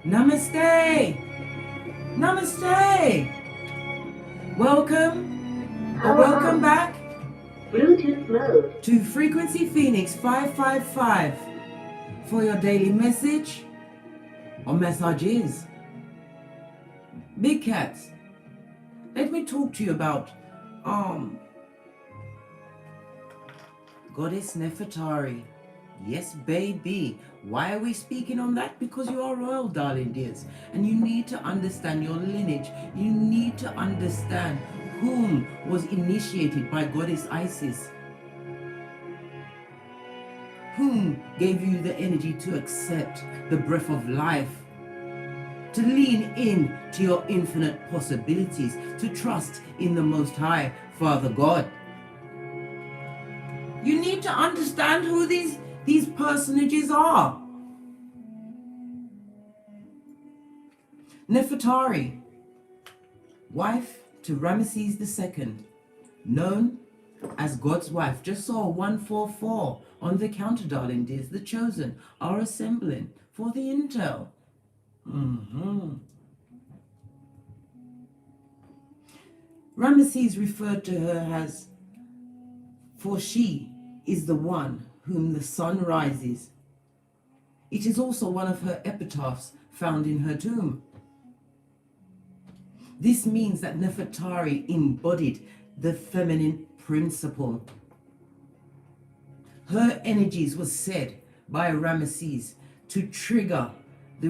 Namaste! Namaste! Welcome or welcome back Bluetooth mode to Frequency Phoenix 555 for your daily message or messages. Big cats, let me talk to you about Goddess Nefertari. Yes, baby. Why are we speaking on that? Because you are royal, darling dears. And you need to understand your lineage. You need to understand whom was initiated by Goddess Isis. Whom gave you the energy to accept the breath of life. To lean in to your infinite possibilities. To trust in the Most High, Father God. You need to understand who these personages are. Nefertari, wife to Ramesses II, known as God's wife. Just saw 144 on the counter, darling dears. The chosen are assembling for the intel. Ramesses referred to her as, for she is the one whom the sun rises. It is also one of her epitaphs found in her tomb. This means that Nefertari embodied the feminine principle. Her energies were said by Ramesses to trigger the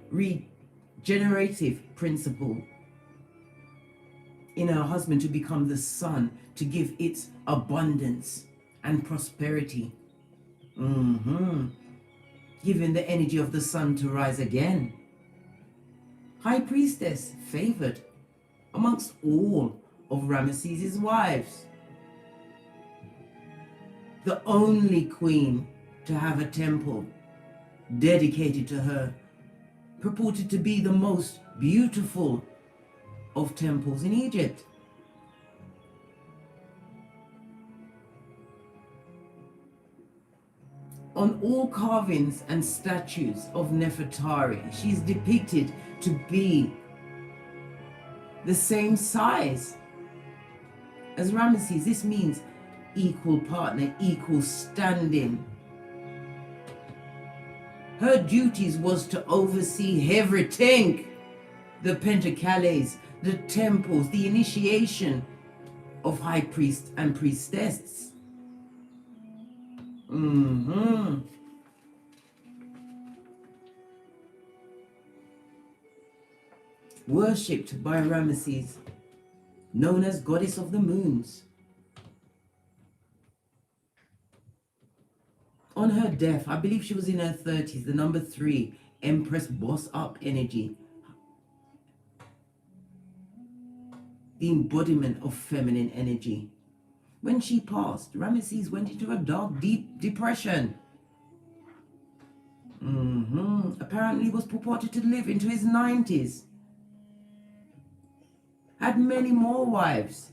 regenerative principle in her husband to become the sun, to give its abundance and prosperity. Giving the energy of the sun to rise again. High priestess, favored amongst all of Ramesses' wives. The only queen to have a temple dedicated to her, purported to be the most beautiful of temples in Egypt. On all carvings and statues of Nefertari, she's depicted to be the same size as Ramesses. This means equal partner, equal standing. Her duties was to oversee everything. The pentacales, the temples, the initiation of high priest and priestess. Worshipped by Ramesses, known as Goddess of the Moons. On her death, I believe she was in her 30s, the number 3, Empress boss up energy. The embodiment of feminine energy. When she passed, Ramesses went into a dark, deep depression. Apparently was purported to live into his 90s. Had many more wives,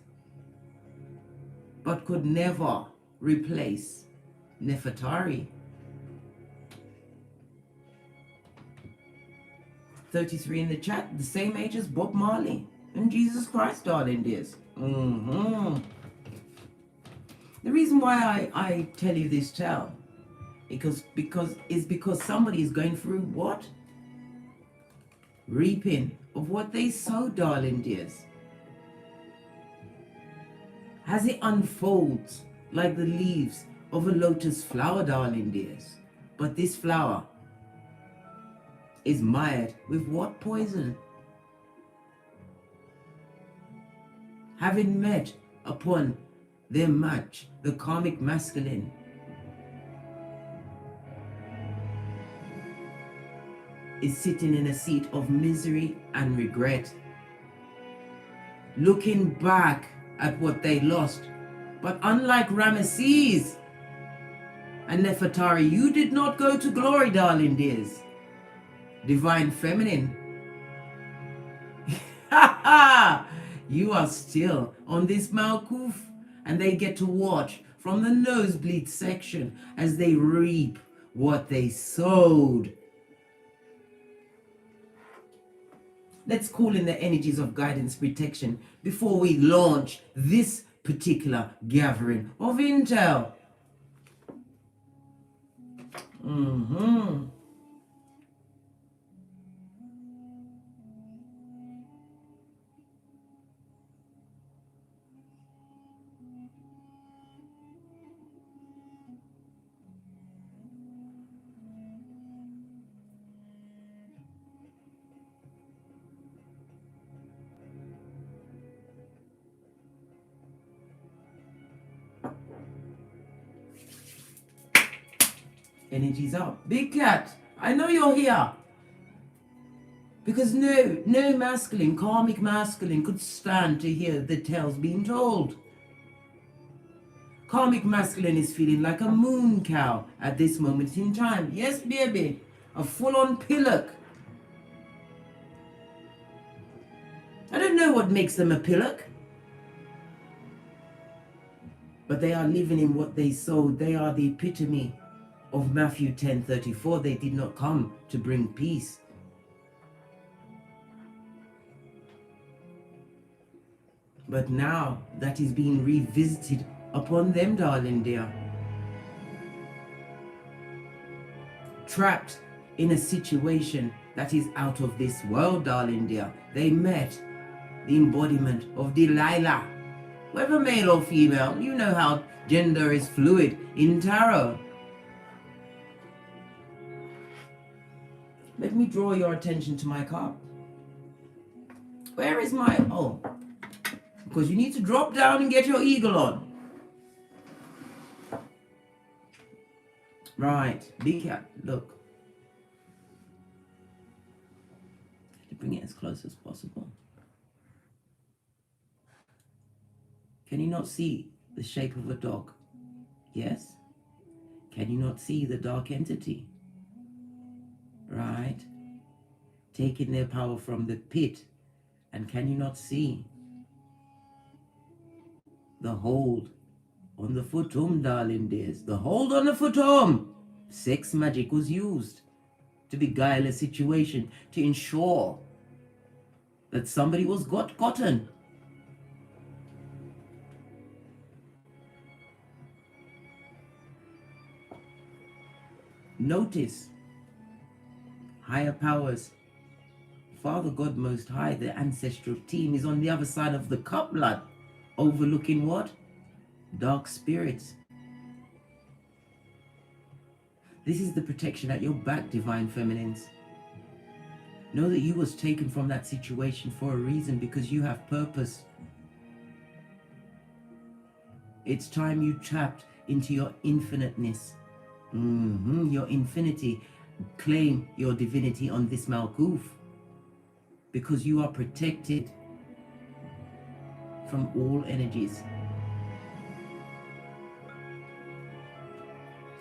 but could never replace Nefertari. 33 in the chat, the same age as Bob Marley and Jesus Christ, darling dears. The reason why I tell you this tale is because somebody is going through what? Reaping of what they sow, darling dears. As it unfolds like the leaves of a lotus flower, darling dears. But this flower is mired with what poison? Having met upon their match, the karmic masculine, is sitting in a seat of misery and regret, looking back at what they lost. But unlike Ramesses and Nefertari, you did not go to glory, darling dears. Divine feminine. You are still on this Malkuth, and they get to watch from the nosebleed section as they reap what they sowed. Let's call in the energies of guidance protection before we launch this particular gathering of intel. Energies up. Big Cat, I know you're here. Because no masculine, karmic masculine could stand to hear the tales being told. Karmic masculine is feeling like a moon cow at this moment in time. Yes, baby, a full-on pillock. I don't know what makes them a pillock, but they are living in what they sowed. They are the epitome of Matthew 10:34. They did not come to bring peace. But now that is being revisited upon them, darling dear. Trapped in a situation that is out of this world, darling dear. They met the embodiment of Delilah. Whether male or female, you know how gender is fluid in tarot. Let me draw your attention to my card. Where is my... Oh, because you need to drop down and get your eagle on. Right, Big Cat, look. Bring it as close as possible. Can you not see the shape of a dog? Yes? Can you not see the dark entity? Right? Taking their power from the pit. And can you not see the hold on the futum, darling dears? The hold on the futum. Sex magic was used to beguile a situation, to ensure that somebody was gotten. Notice, higher powers, Father God Most High, the ancestral team is on the other side of the cup blood, overlooking what? Dark spirits. This is the protection at your back, divine feminines. Know that you was taken from that situation for a reason, because you have purpose. It's time you tapped into your infiniteness. Your infinity. Claim your divinity on this Malkuth, because you are protected from all energies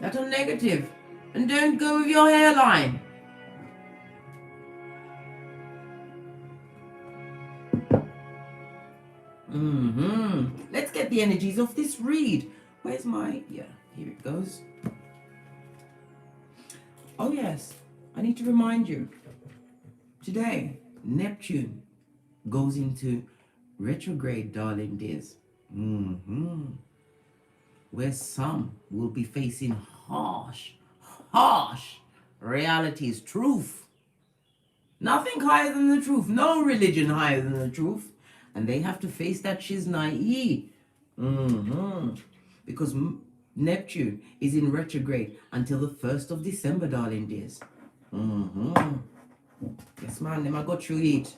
that are negative. And don't go with your hairline. Let's get the energies of this read. Where's my... Yeah, here it goes. Oh yes, I need to remind you. Today, Neptune goes into retrograde, darling dears. Where some will be facing harsh realities, truth. Nothing higher than the truth. No religion higher than the truth. And they have to face that shiznai. Because Neptune is in retrograde until the 1st of December, darling dears. Yes, man, them I got through it.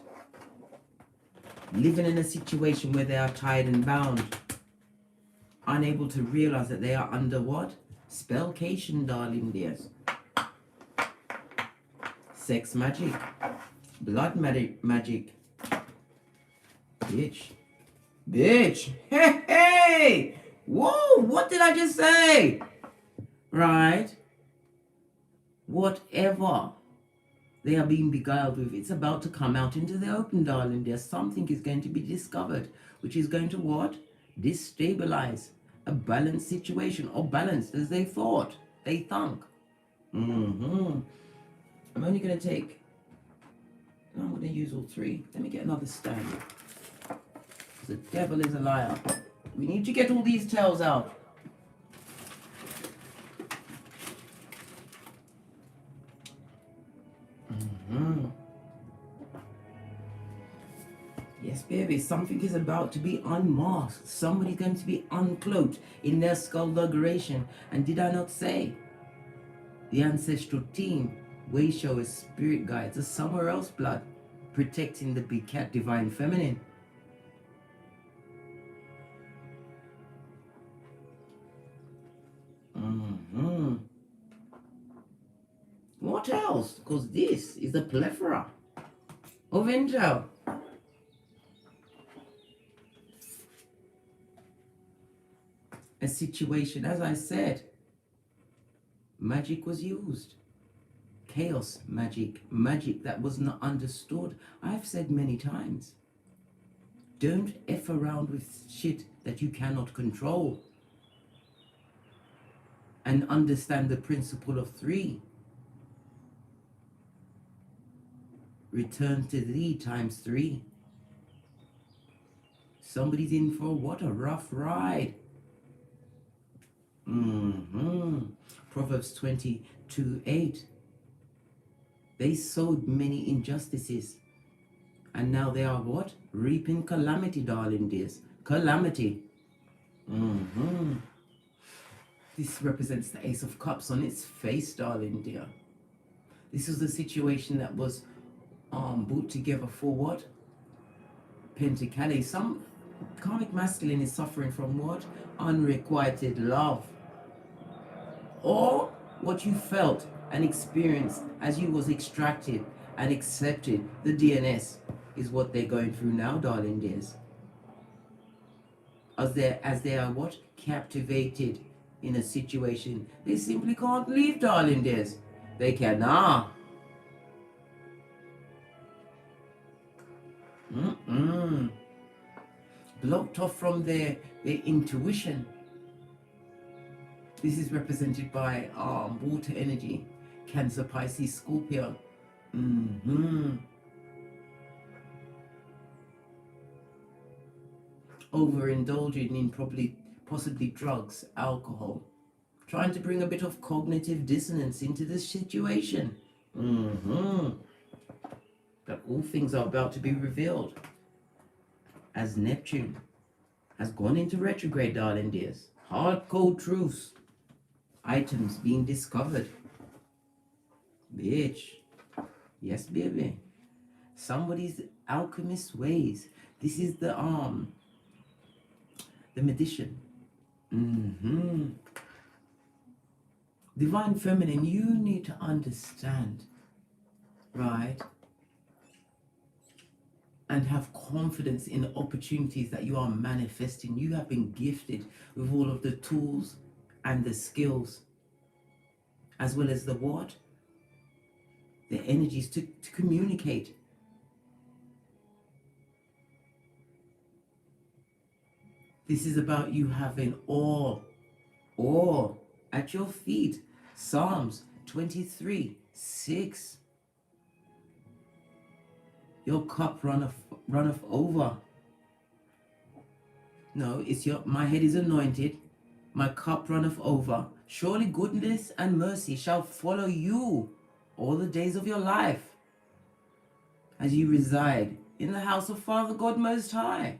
Living in a situation where they are tied and bound. Unable to realize that they are under what? Spellcation, darling dears. Sex magic. Blood magic. Bitch. Hey! Whoa, what did I just say? Right? Whatever they are being beguiled with, it's about to come out into the open, darling. There's something is going to be discovered, which is going to what? Destabilize a balanced situation, or balanced as they thought, they thunk. I'm only going to take No, I'm going to use all three. Let me get another stand. The devil is a liar. We need to get all these tails out. Yes, baby, something is about to be unmasked. Somebody's going to be uncloaked in their skullduggeration. And did I not say? The ancestral team, way showers, spirit guides, are somewhere else blood, protecting the big cat divine feminine. What else? Because this is the plethora of intel. A situation, as I said, magic was used. Chaos magic, magic that was not understood. I've said many times, don't F around with shit that you cannot control. And understand the principle of three. Return to thee times three. Somebody's in for what a rough ride. Proverbs 22:8. They sowed many injustices, and now they are what? Reaping calamity, darling dears. Calamity. This represents the Ace of Cups on its face, darling dear. This was the situation that was brought together for what? Pentacali. Some karmic masculine is suffering from what? Unrequited love. Or what you felt and experienced as you was extracted and accepted. The DNS is what they're going through now, darling dears. As they are what? Captivated in a situation. They simply can't leave, darling dears. They cannot. Blocked off from their intuition. This is represented by water energy, Cancer, Pisces, Scorpio. Overindulging in possibly drugs, alcohol, trying to bring a bit of cognitive dissonance into this situation. But all things are about to be revealed as Neptune has gone into retrograde, darling dears. Hard, cold truths. Items being discovered. Bitch. Yes, baby. Somebody's alchemist ways. This is the magician. Divine feminine, you need to understand, right? And have confidence in the opportunities that you are manifesting. You have been gifted with all of the tools and the skills, as well as the what? The energies to communicate. This is about you having all at your feet. Psalms 23:6. Your cup runneth over. No, it's my head is anointed. My cup runneth over. Surely goodness and mercy shall follow you all the days of your life, as you reside in the house of Father God Most High.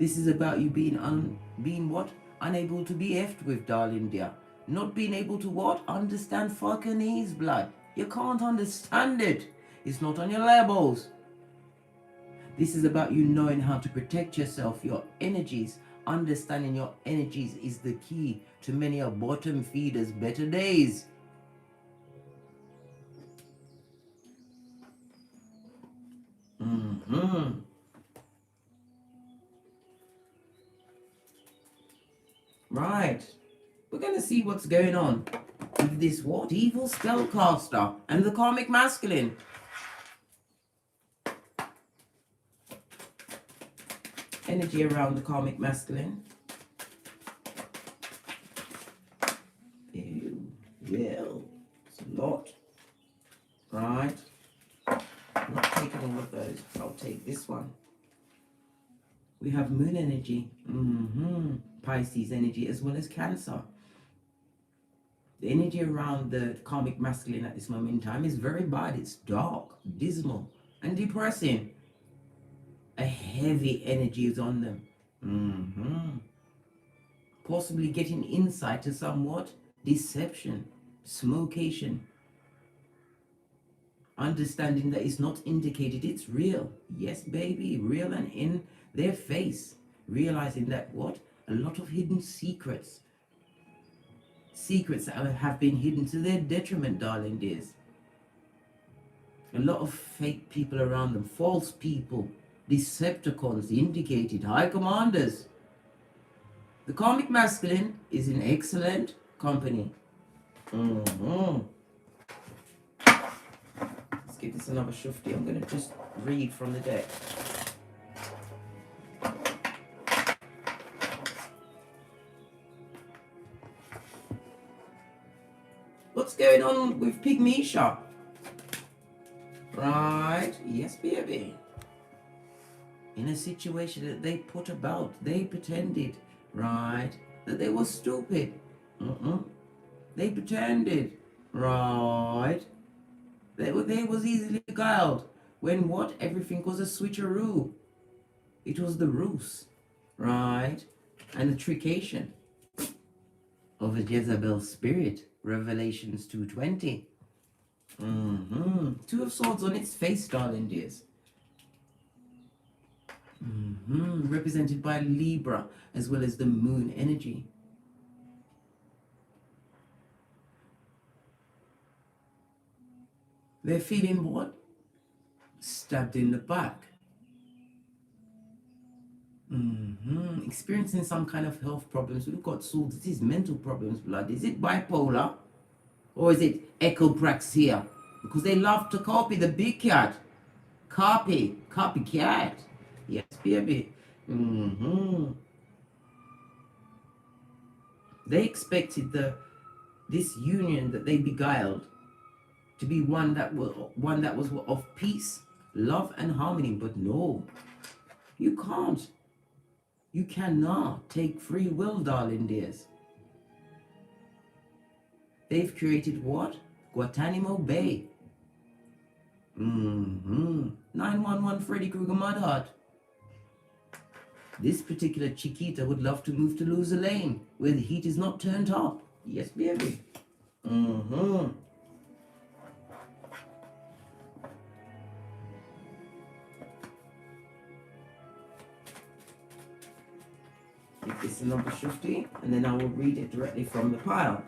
This is about you being what? Unable to be effed with, darling dear. Not being able to what? Understand fucking blood. You can't understand it. It's not on your labels. This is about you knowing how to protect yourself, your energies. Understanding your energies is the key to many a bottom feeder's better days. Right. We're going to see what's going on with this what? Evil spellcaster and the karmic masculine. Energy around the karmic masculine. Ew, well, it's a lot. We have moon energy, Pisces energy, as well as Cancer. The energy around the karmic masculine at this moment in time is very bad. It's dark, dismal, and depressing. A heavy energy is on them. Possibly getting insight to somewhat deception, smocation, understanding that it's not indicated, it's real. Yes, baby, real and in their face. Realizing that what? A lot of hidden secrets that have been hidden to their detriment, darling dears. A lot of fake people around them, false people, Decepticons, indicated high commanders. The karmic masculine is in excellent company. Let's give this another shufti. I'm going to just read from the deck. What's going on with Pygmisha? Right, yes, baby. In a situation that they put about, they pretended, right, that they were stupid. They pretended, right, they was easily beguiled. When what? Everything was a switcheroo. It was the ruse, right, and the triccation of a Jezebel spirit. Revelations 2:20. Two of Swords on its face, darling dears. Represented by Libra, as well as the moon energy. They're feeling what? Stabbed in the back. Experiencing some kind of health problems. We've got swords. It is mental problems, blood. Is it bipolar? Or is it echopraxia? Because they love to copy the big cat. Copycat. Yes, baby. They expected this union that they beguiled to be one that was of peace, love, and harmony. But no, you can't. You cannot take free will, darling dears. They've created what? Guantanamo Bay. 911 Freddy Krueger Mudheart. This particular Chiquita would love to move to Loser Lane, where the heat is not turned up. Yes, baby. Give this a number 50, and then I will read it directly from the pile.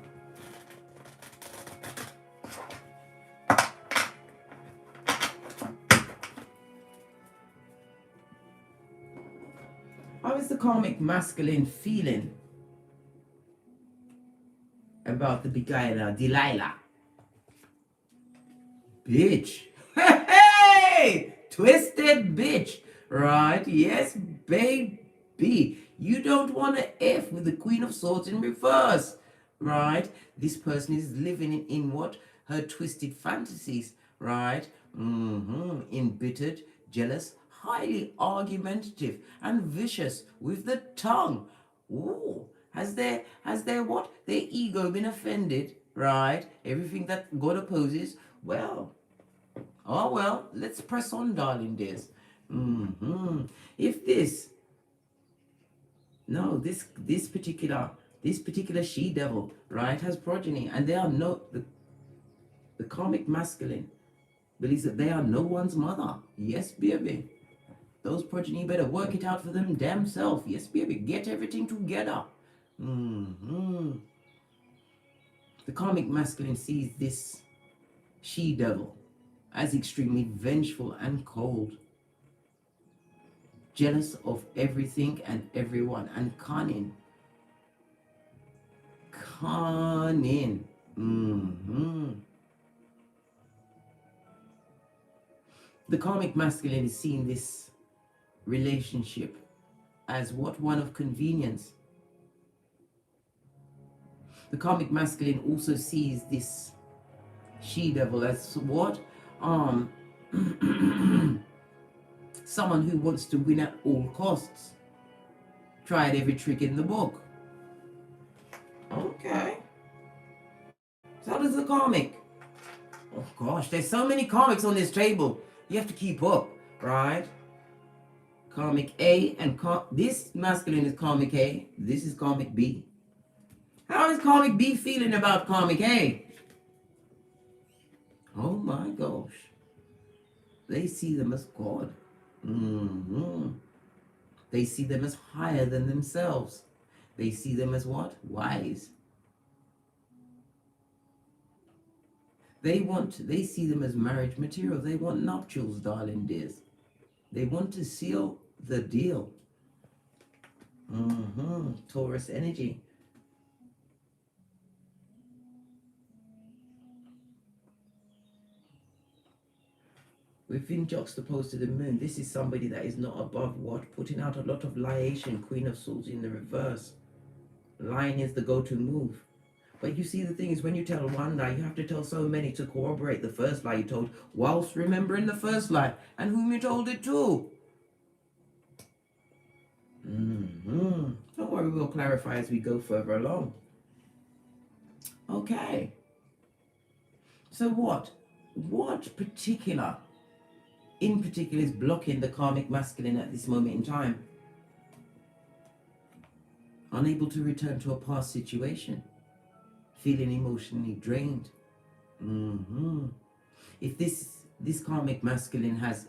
How is the karmic masculine feeling about the beguiler, Delilah? Bitch. Hey! Twisted bitch. Right? Yes, baby. You don't want to F with the Queen of Swords in reverse. Right? This person is living in what? Her twisted fantasies. Right? Embittered, jealous, highly argumentative, and vicious with the tongue. Ooh. Has their what? Their ego been offended? Right? Everything that God opposes? Well. Oh well, let's press on, darling dears. If this particular she-devil, right, has progeny, and they are the karmic masculine believes that they are no one's mother. Yes, baby. Those progeny better work it out for them damn self. Yes, baby. Get everything together. The karmic masculine sees this she-devil as extremely vengeful and cold, jealous of everything and everyone, and cunning. The karmic masculine is seeing this relationship as what? One of convenience. The karmic masculine also sees this she-devil as what? Someone who wants to win at all costs. tried every trick in the book. Okay. So does the karmic. Oh gosh, there's so many karmics on this table. You have to keep up, right? Karmic A and this masculine is karmic A. This is karmic B. How is karmic B feeling about karmic A? Oh my gosh. They see them as God. They see them as higher than themselves. They see them as what? Wise. They see them as marriage material. They want nuptials, darling dears. They want to seal the deal. Taurus energy. We've been juxtaposed to the moon. This is somebody that is not above what? Putting out a lot of liation, Queen of Swords in the reverse. Lying is the go-to move. But you see, the thing is, when you tell one lie, you have to tell so many to corroborate the first lie you told, whilst remembering the first lie and whom you told it to. Don't worry, we'll clarify as we go further along. Okay. So what? What in particular is blocking the karmic masculine at this moment in time? Unable to return to a past situation. Feeling emotionally drained. If this karmic masculine has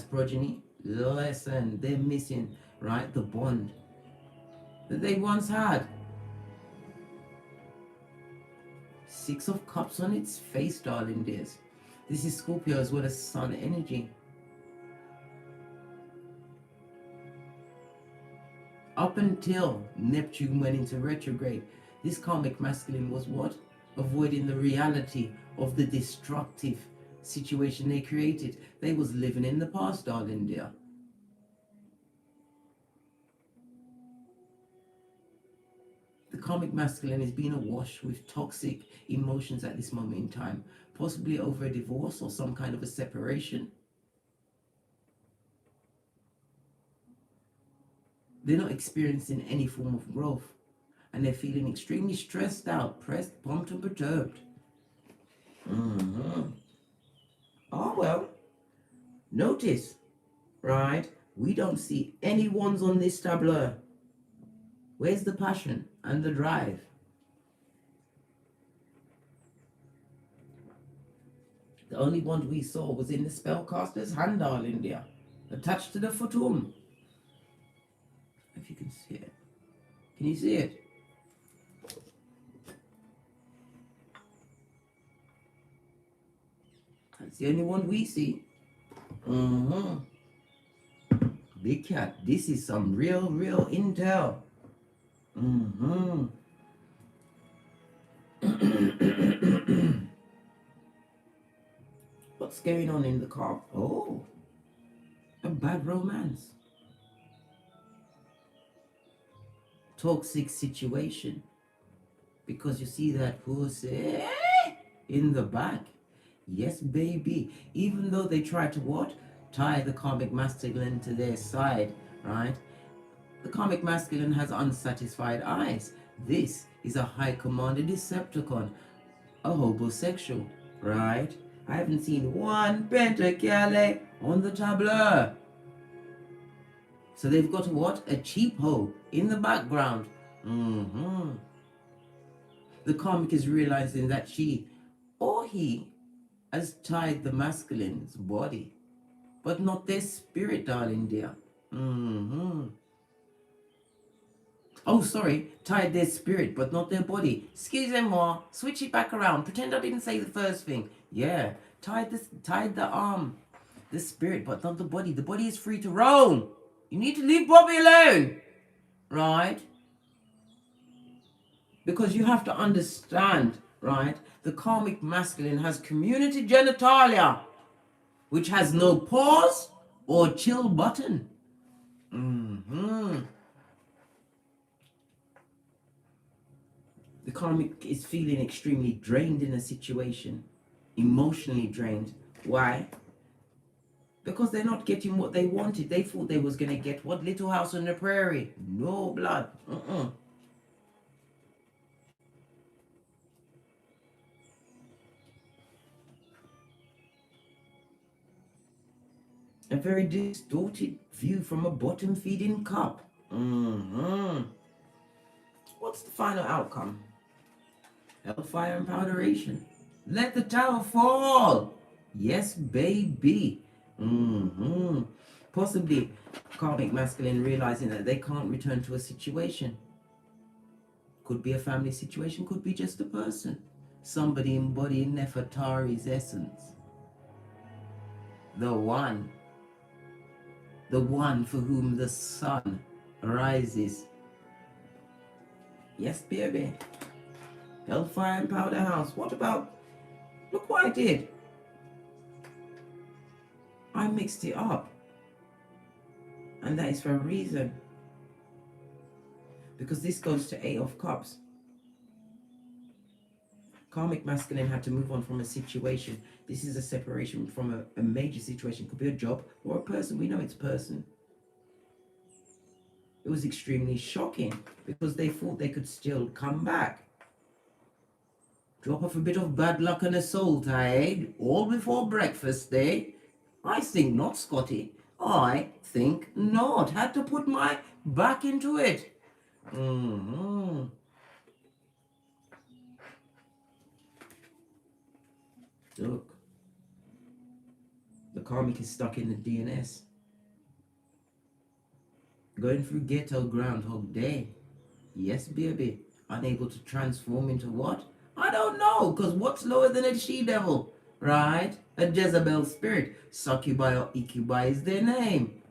progeny, listen, they're missing, right, the bond that they once had. Six of Cups on its face, darling dears. This is Scorpio as well as Sun energy. Up until Neptune went into retrograde, this karmic masculine was what? Avoiding the reality of the destructive situation they created. They was living in the past, darling dear. The karmic masculine is being awash with toxic emotions at this moment in time, possibly over a divorce or some kind of a separation. They're not experiencing any form of growth, and they're feeling extremely stressed out, pressed, pumped, and perturbed. Oh well, notice, right? We don't see any ones on this tableau. Where's the passion and the drive? The only one we saw was in the spellcaster's hand, darling dear, attached to the futon. If you can see it. Can you see it? That's the only one we see. Big cat, this is some real intel. What's going on in the car? Oh, a bad romance. Toxic situation. Because you see that pussy in the back. Yes, baby. Even though they try to what? Tie the karmic masculine to their side, right? The karmic masculine has unsatisfied eyes. This is a high commander Decepticon, a homosexual, right? I haven't seen one pentacale on the tableau. So they've got what? A cheap hoe in the background. The karmic is realizing that she or he has tied the masculine's body, but not their spirit, darling dear. Oh, sorry, tied their spirit, but not their body. Excusez-moi, switch it back around. Pretend I didn't say the first thing. Yeah, tied the spirit, but not the body. The body is free to roam. You need to leave Bobby alone, right? Because you have to understand, right? The karmic masculine has community genitalia, which has no pause or chill button. The karmic is feeling extremely drained in a situation, emotionally drained. Why? because they're not getting what they wanted. They thought they was going to get what? Little house on the prairie. No blood. A very distorted view from a bottom feeding cup. What's the final outcome? Hellfire and powderation. Let the tower fall. Yes, baby. Possibly karmic masculine realizing that they can't return to a situation. Could be a family situation, could be just a person. Somebody embodying Nefertari's essence. The one for whom the sun rises. Yes, baby. Hellfire and powder house. What about, look what I did. I mixed it up. And that is for a reason. Because this goes to 8 of Cups. Karmic masculine had to move on from a situation. This is a separation from a major situation. Could be a job or a person. We know it's person. It was extremely shocking because they thought they could still come back. Drop off a bit of bad luck and a soul tie, all before breakfast, eh? I think not, Scotty. I think not. Had to put my back into it. Look. The karmic is stuck in the DNS. Going through ghetto Groundhog Day. Yes, baby. Unable to transform into what? I don't know, because what's lower than a she-devil? Right? A Jezebel spirit. Succubi or Icubi is their name.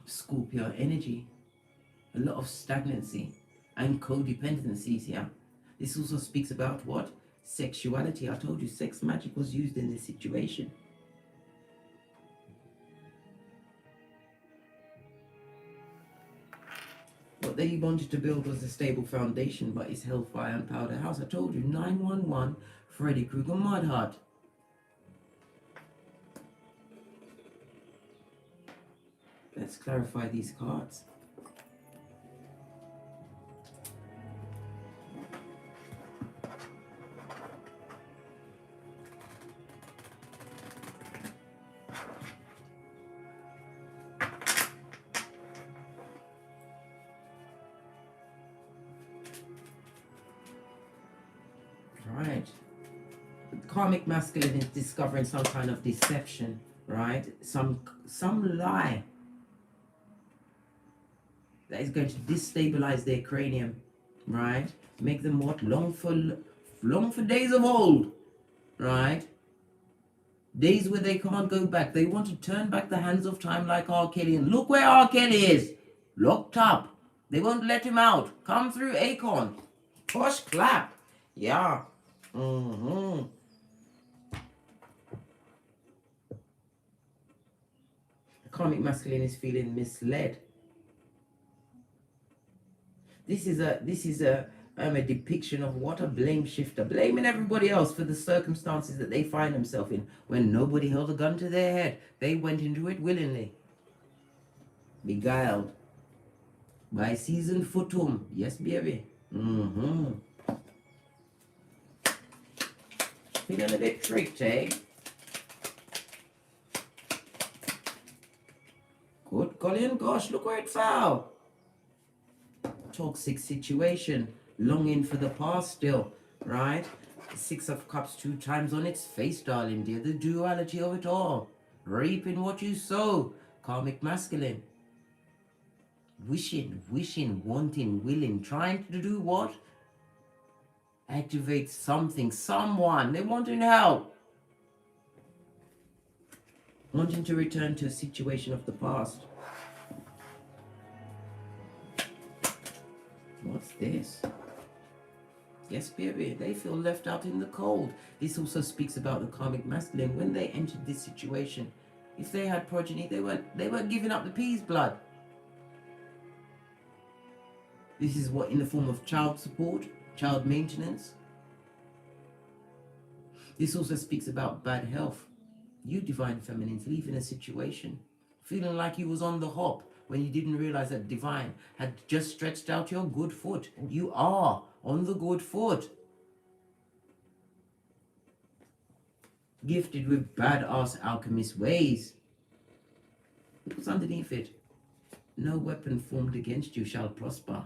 Scorpio energy. A lot of stagnancy and codependencies here. This also speaks about what? Sexuality. I told you sex magic was used in this situation. What they wanted to build was a stable foundation, but it's hellfire and powder house. I told you, 911, Freddy Krueger Mudhut. Let's clarify these cards. Right. Karmic masculine is discovering some kind of deception, right? Some lie that is going to destabilize their cranium, right? Make them what? Long for days of old, right? Days where they can't go back. They want to turn back the hands of time like R. Kelly. And look where R. Kelly is. Locked up. They won't let him out. Come through Acorn. Push clap. Yeah. The karmic masculine is feeling misled. This is a depiction of what? A blame shifter, blaming everybody else for the circumstances that they find themselves in when nobody held a gun to their head. They went into it willingly. Beguiled by seasoned futum. Yes, baby. Feeling a bit tricked, eh? Good golly and gosh, look where it fell. Toxic situation, longing for the past still, right? 6 of Cups 2 times on its face, darling dear. The duality of it all. Reaping what you sow. Karmic masculine. Wishing, wanting, willing, trying to do what? Activate something, someone. They're wanting help. Wanting to return to a situation of the past. What's this? Yes, baby, they feel left out in the cold. This also speaks about the karmic masculine. When they entered this situation, if they had progeny, they weren't giving up the peas blood. This is what, in the form of child support, child maintenance. This also speaks about bad health. You divine feminines leaving a situation, feeling like you was on the hop when you didn't realize that divine had just stretched out your good foot. You are on the good foot. Gifted with badass alchemist ways. What's underneath it? No weapon formed against you shall prosper.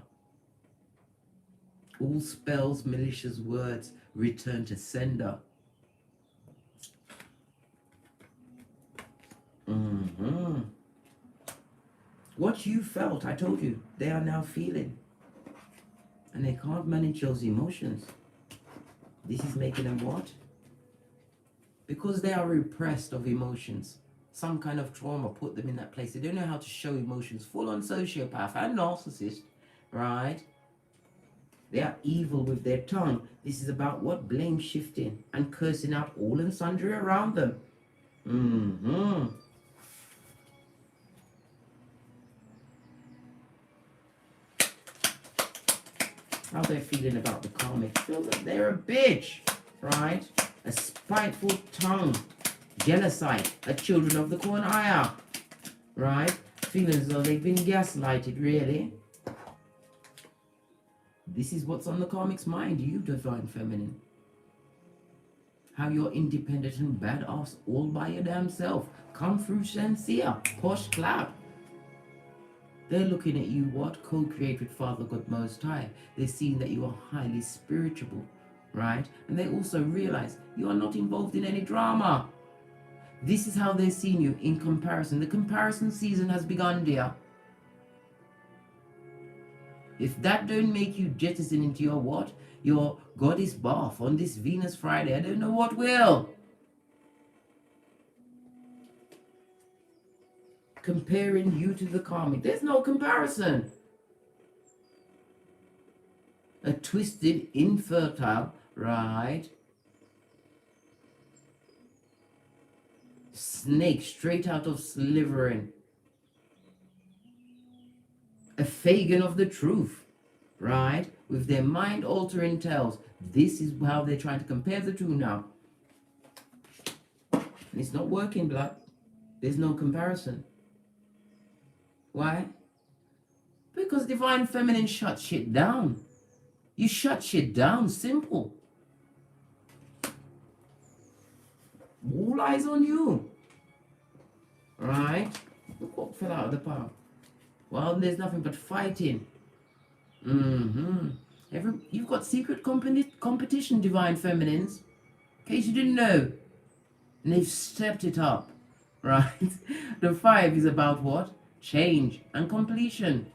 All spells, malicious words return to sender. What you felt, I told you, they are now feeling. And they can't manage those emotions. This is making them what? Because they are repressed of emotions. Some kind of trauma put them in that place. They don't know how to show emotions. Full on sociopath and narcissist, right? They are evil with their tongue. This is about what? Blame shifting and cursing out all and sundry around them. How they're feeling about the karmic. Feel that they're a bitch, right? A spiteful tongue. Jealousite. A children of the corn ire, right? Feeling as though they've been gaslighted, really. This is what's on the karmic's mind, you divine feminine. How you're independent and badass all by your damn self. Come through sincere. Posh clap. They're looking at you, what? Co-create with Father God Most High. They're seeing that you are highly spiritual, right? And they also realize you are not involved in any drama. This is how they're seeing you in comparison. The comparison season has begun, dear. If that don't make you jettison into your what? Your goddess bath on this Venus Friday, I don't know what will. Comparing you to the karmic. There's no comparison. A twisted, infertile, right? Snake straight out of Slytherin. A Fagin of the truth, right? With their mind-altering tales. This is how they're trying to compare the two now. And it's not working, blood. There's no comparison. Why? Because divine feminine shuts shit down. You shut shit down, simple. All eyes on you. Right? Look what fell out of the palm. Well, there's nothing but fighting. You've got secret competition, divine feminines. In case you didn't know. And they've stepped it up. Right? The 5 is about what? Change and completion.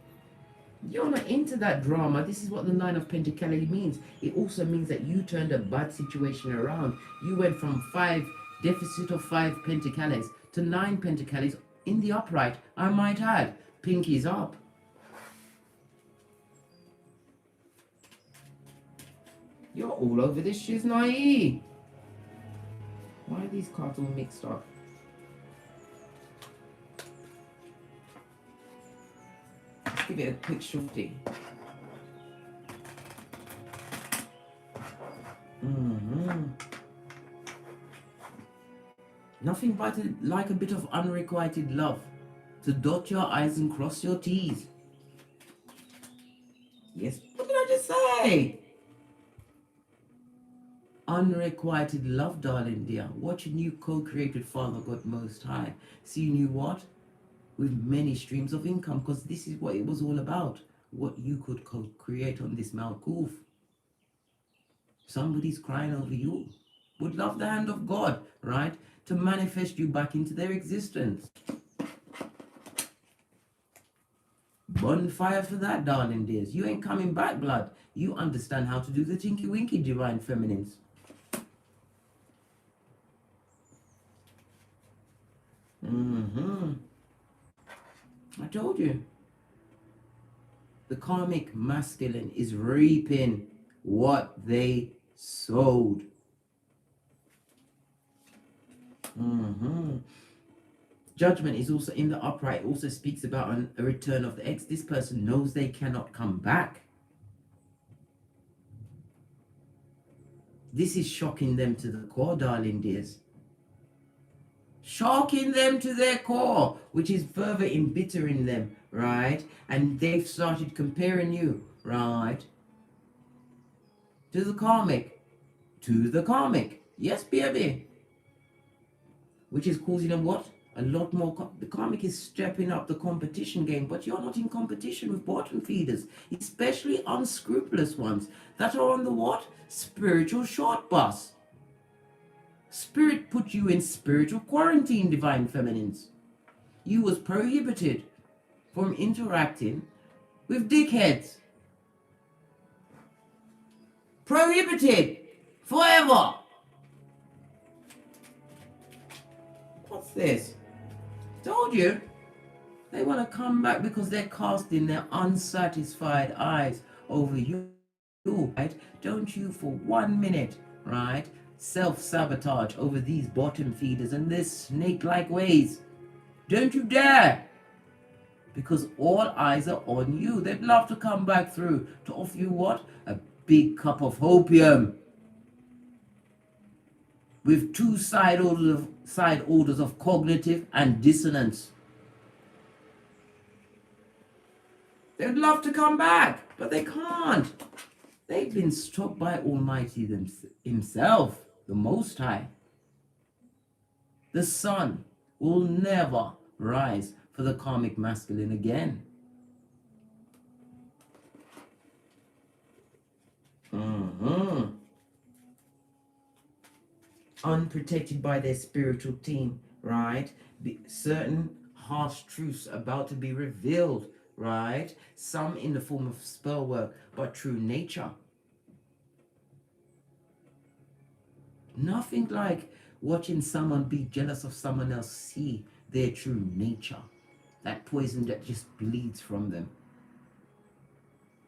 You're not into that drama. This is what the 9 of Pentacles means. It also means that you turned a bad situation around. You went from 5, deficit of 5 Pentacles to 9 Pentacles in the upright, I might add. Pinkies up. You're all over this shiznai. Why are these cards all mixed up? Let's give it a quick shorty. Nothing but like a bit of unrequited love. To dot your I's and cross your T's. Yes, what did I just say? Unrequited love, darling dear. Watching you co-create with Father God Most High. Seeing you what? With many streams of income, because this is what it was all about. What you could co-create on this Mount Kuf. Somebody's crying over you. Would love the hand of God, right? To manifest you back into their existence. Bonfire for that, darling dears. You ain't coming back, blood. You understand how to do the tinky winky, divine feminines. I told you. The karmic masculine is reaping what they sowed. Judgment is also in the upright. It also speaks about a return of the ex. This person knows they cannot come back. This is shocking them to the core, darling dears. Shocking them to their core, which is further embittering them, right? And they've started comparing you, right, to the karmic. To the karmic. Yes, baby. Which is causing them what? A lot more. The karmic is stepping up the competition game, but you're not in competition with bottom feeders, especially unscrupulous ones that are on the what? Spiritual short bus. Spirit put you in spiritual quarantine, divine feminines. You was prohibited from interacting with dickheads. Prohibited forever. What's this? Told you. They want to come back because they're casting their unsatisfied eyes over you, right? Don't you for 1 minute, right, self-sabotage over these bottom feeders and their snake-like ways. Don't you dare. Because all eyes are on you. They'd love to come back through to offer you what? A big cup of opium. With two side orders of cognitive and dissonance. They'd love to come back, but they can't. They've been stopped by Almighty himself, the Most High. The sun will never rise for the karmic masculine again. Unprotected by their spiritual team, right? Certain harsh truths about to be revealed, right? Some in the form of spell work, but true nature. Nothing like watching someone be jealous of someone else see their true nature. That poison that just bleeds from them.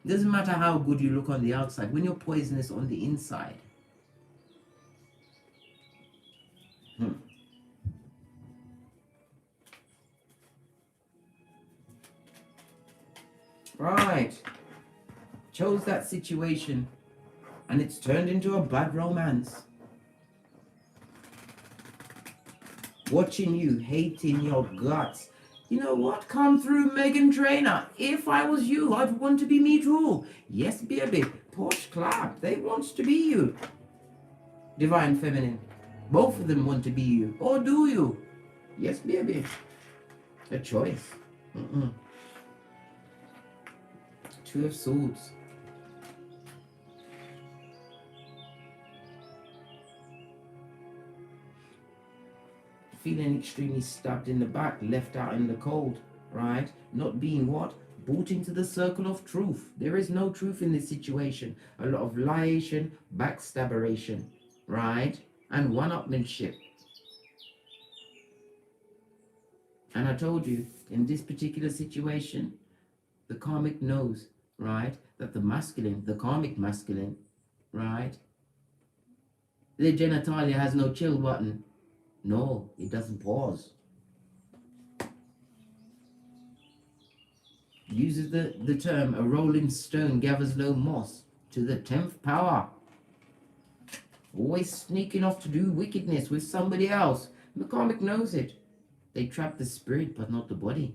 Doesn't matter how good you look on the outside, when you're poisonous on the inside. Right. Chose that situation and it's turned into a bad romance. Watching you, hating your guts. You know what? Come through, Megan Trainor. If I was you, I'd want to be me too. Yes, baby. Posh clap. They want to be you. Divine Feminine. Both of them want to be you. Or do you? Yes, baby. A choice. Two of Swords. Feeling extremely stabbed in the back, left out in the cold, right? Not being what? Brought into the circle of truth. There is no truth in this situation. A lot of liation, backstabberation, right? And one-upmanship. And I told you, in this particular situation, the karmic knows, right, that the masculine, the karmic masculine, right, their genitalia has no chill button. No, it doesn't pause. Uses the term, a rolling stone gathers no moss, to the 10th power. Always sneaking off to do wickedness with somebody else. The karmic knows it. They trap the spirit, but not the body.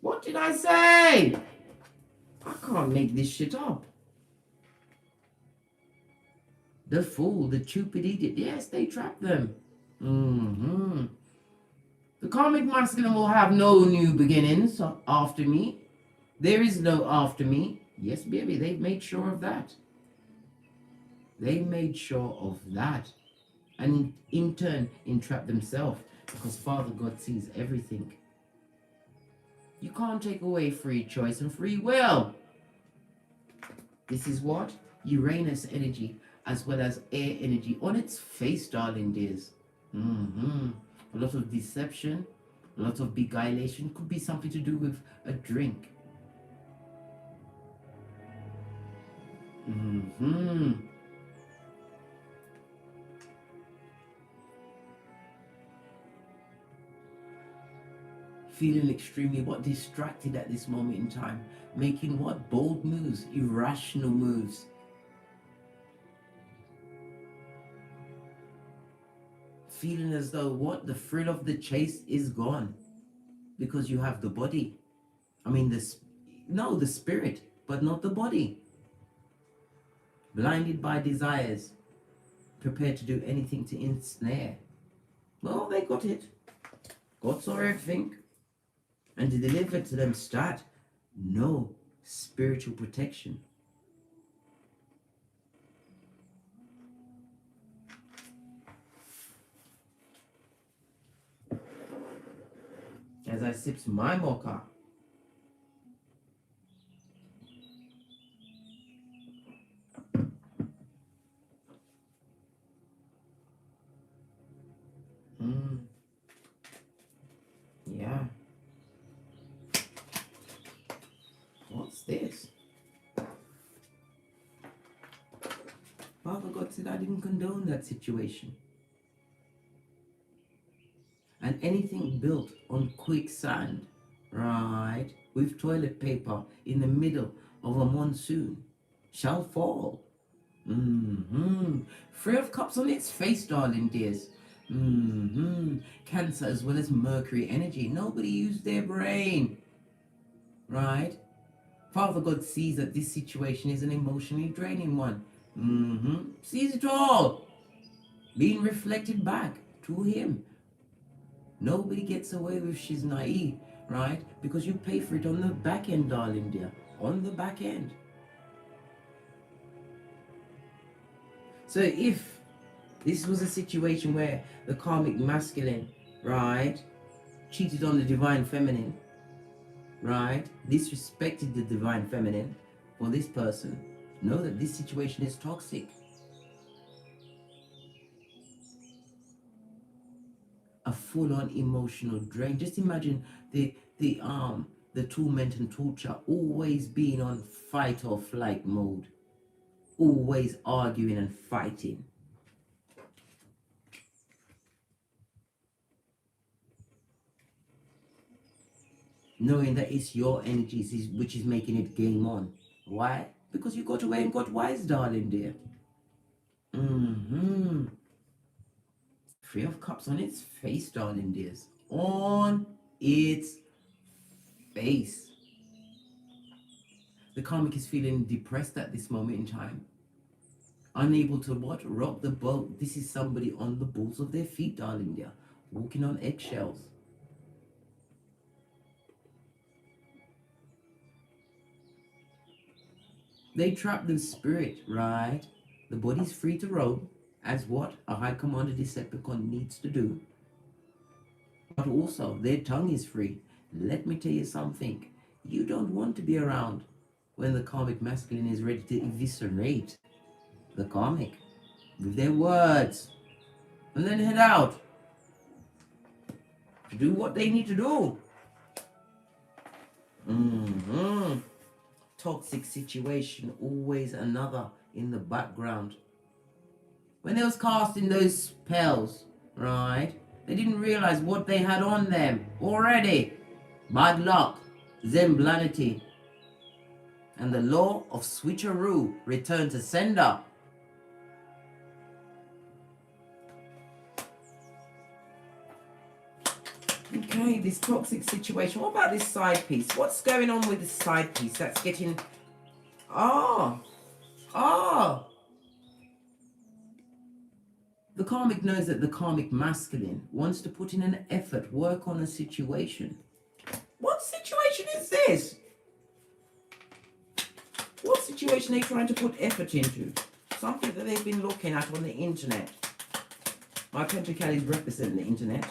What did I say? I can't make this shit up. The fool, the stupid idiot. Yes, they trap them. The karmic masculine will have no new beginnings after me. There is no after me. Yes, baby, they've made sure of that. They made sure of that. And in turn, entrap themselves. Because Father God sees everything. You can't take away free choice and free will. This is what? Uranus energy, as well as air energy on its face, darling dears. A lot of deception, a lot of beguilation. Could be something to do with a drink. Feeling extremely distracted at this moment in time. Making bold moves, irrational moves. Feeling as though the thrill of the chase is gone. Because you have the body. I mean the spirit, but not the body. Blinded by desires. Prepared to do anything to ensnare. Well, they got it. God saw everything. And to deliver to them no spiritual protection. As I sips my mocha. Yeah. What's this? Father God said I didn't condone that situation. And anything built on quicksand, right, with toilet paper in the middle of a monsoon shall fall. Three of Cups on its face, darling dears. Cancer as well as Mercury energy. Nobody used their brain, right? Father God sees that this situation is an emotionally draining one. Sees it all being reflected back to him. Nobody gets away with she's naive, right? Because you pay for it on the back end, darling dear. On the back end. So if this was a situation where the karmic masculine, right, cheated on the divine feminine, right, disrespected the divine feminine for this person, know that this situation is toxic. A full-on emotional drain. Just imagine the torment and torture always being on fight or flight mode, always arguing and fighting. Knowing that it's your energies which is making it game on. Why? Because you got away and got wise, darling dear. Three of Cups on its face, darling dears. On its face. The karmic is feeling depressed at this moment in time. Unable to rock the boat. This is somebody on the balls of their feet, darling dear. Walking on eggshells. They trap the spirit, right? The body's free to roam, as a High Commander Decepticon needs to do. But also, their tongue is free. Let me tell you something. You don't want to be around when the karmic masculine is ready to eviscerate the karmic with their words. And then head out to do what they need to do. Toxic situation, always another in the background. When they was casting those spells, right, they didn't realize what they had on them already. Bad luck, Zemblanity, and the law of switcheroo, return to sender. Okay, this toxic situation. What about this side piece? What's going on with this side piece? That's getting... The karmic knows that the karmic masculine wants to put in an effort, work on a situation. What situation is this? What situation are they trying to put effort into? Something that they've been looking at on the internet. My KHAL is representing the internet.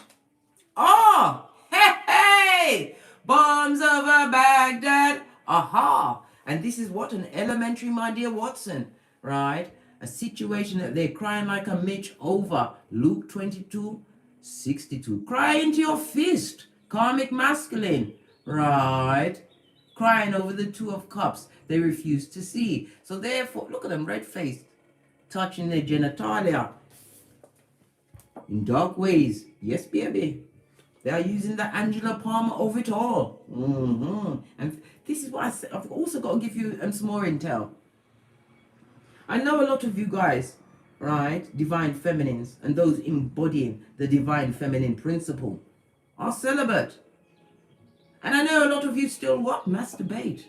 Hey! Bombs over Baghdad. Aha! And this is what an elementary, my dear Watson, right? A situation that they're crying like a Mitch over. Luke 22:62. Cry into your fist. Karmic masculine, right? Crying over the Two of Cups. They refuse to see. So therefore, look at them, red-faced, touching their genitalia in dark ways. Yes, baby. They are using the Angela Palmer of it all. And this is what I've also got to give you some more intel. I know a lot of you guys, right, divine feminines, and those embodying the divine feminine principle are celibate. And I know a lot of you still what? Masturbate.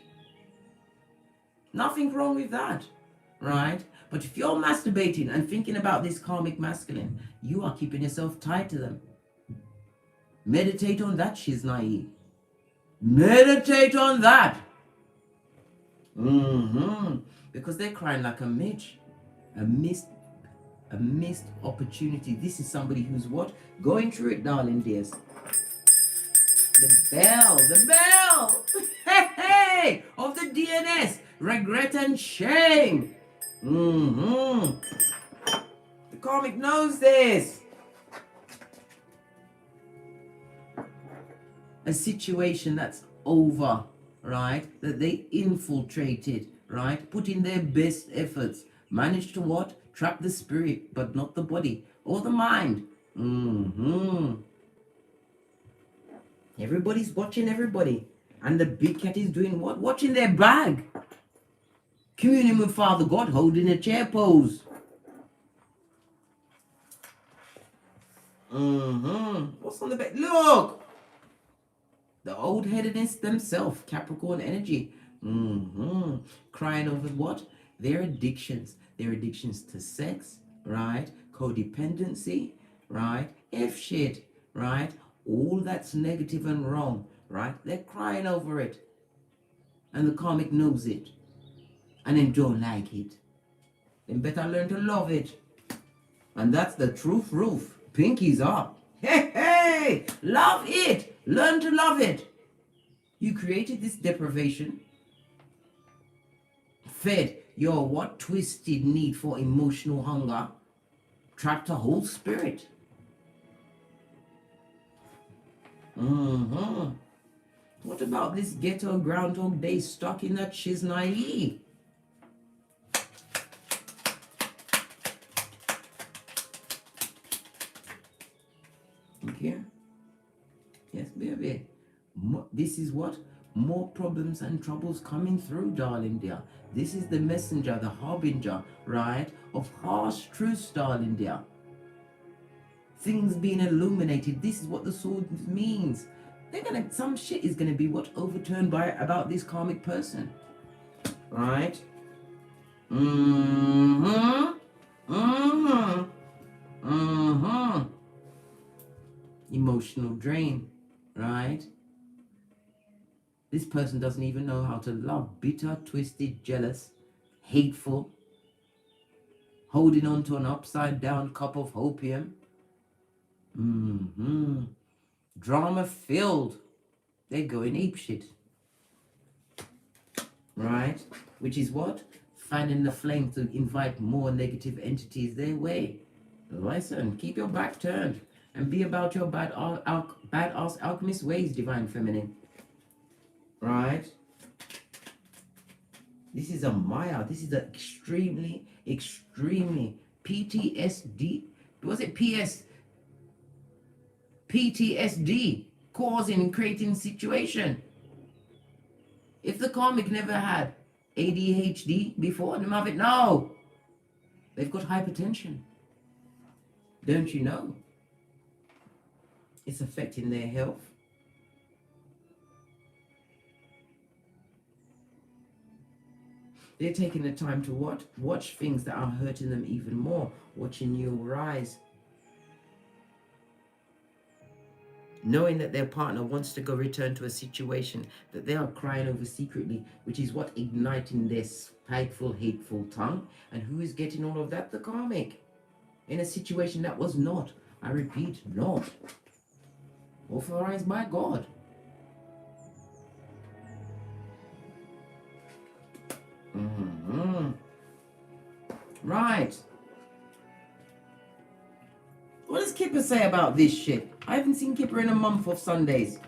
Nothing wrong with that, right? But if you're masturbating and thinking about this karmic masculine, you are keeping yourself tied to them. Meditate on that, she's naive. Meditate on that. Because they're crying like a midge. A missed opportunity. This is somebody who's what? Going through it, darling dears. The bell hey, of the DNS, regret and shame. The karmic knows this. A situation that's over, right? That they infiltrated, right? Put in their best efforts, managed to what? Trap the spirit, but not the body or the mind. Everybody's watching everybody. And the big cat is doing what? Watching their bag. Communing with Father God, holding a chair pose. What's on the bed? Look! The old-headedness themselves, Capricorn energy. Crying over what? Their addictions. Their addictions to sex, right? Codependency, right? F-shit, right? All that's negative and wrong, right? They're crying over it. And the karmic knows it. And then don't like it. Then better learn to love it. And that's the truth roof. Pinkies up. Hey! Love it. Learn to love it. You created this deprivation. Fed your what? Twisted need for emotional hunger. Trapped a whole spirit. What about this ghetto Groundhog Day stuck in that shiznai? Okay. Yes, baby. This is what? More problems and troubles coming through, darling dear. This is the messenger, the harbinger, right? Of harsh truths, darling dear. Things being illuminated. This is what the sword means. Some shit is gonna be what? Overturned by about this karmic person. Right? Emotional drain, right? This person doesn't even know how to love. Bitter, twisted, jealous, hateful, holding on to an upside down cup of opium. Drama filled. They're going apeshit. Right? Which is what? Fanning the flame to invite more negative entities their way. Listen, keep your back turned and be about your badass alchemist ways, divine feminine. Right? This is a Maya. This is an extremely PTSD. Was it PTSD causing and creating situation? If the karmic never had ADHD before them have it now, they've got hypertension. Don't you know? It's affecting their health. They're taking the time to what? Watch things that are hurting them even more. Watching you rise. Knowing that their partner wants to go return to a situation that they are crying over secretly, which is what? Igniting their spiteful, hateful tongue. And who is getting all of that? The karmic. In a situation that was not, I repeat, not authorized by God. Right. What does Kipper say about this shit? I haven't seen Kipper in a month of Sundays.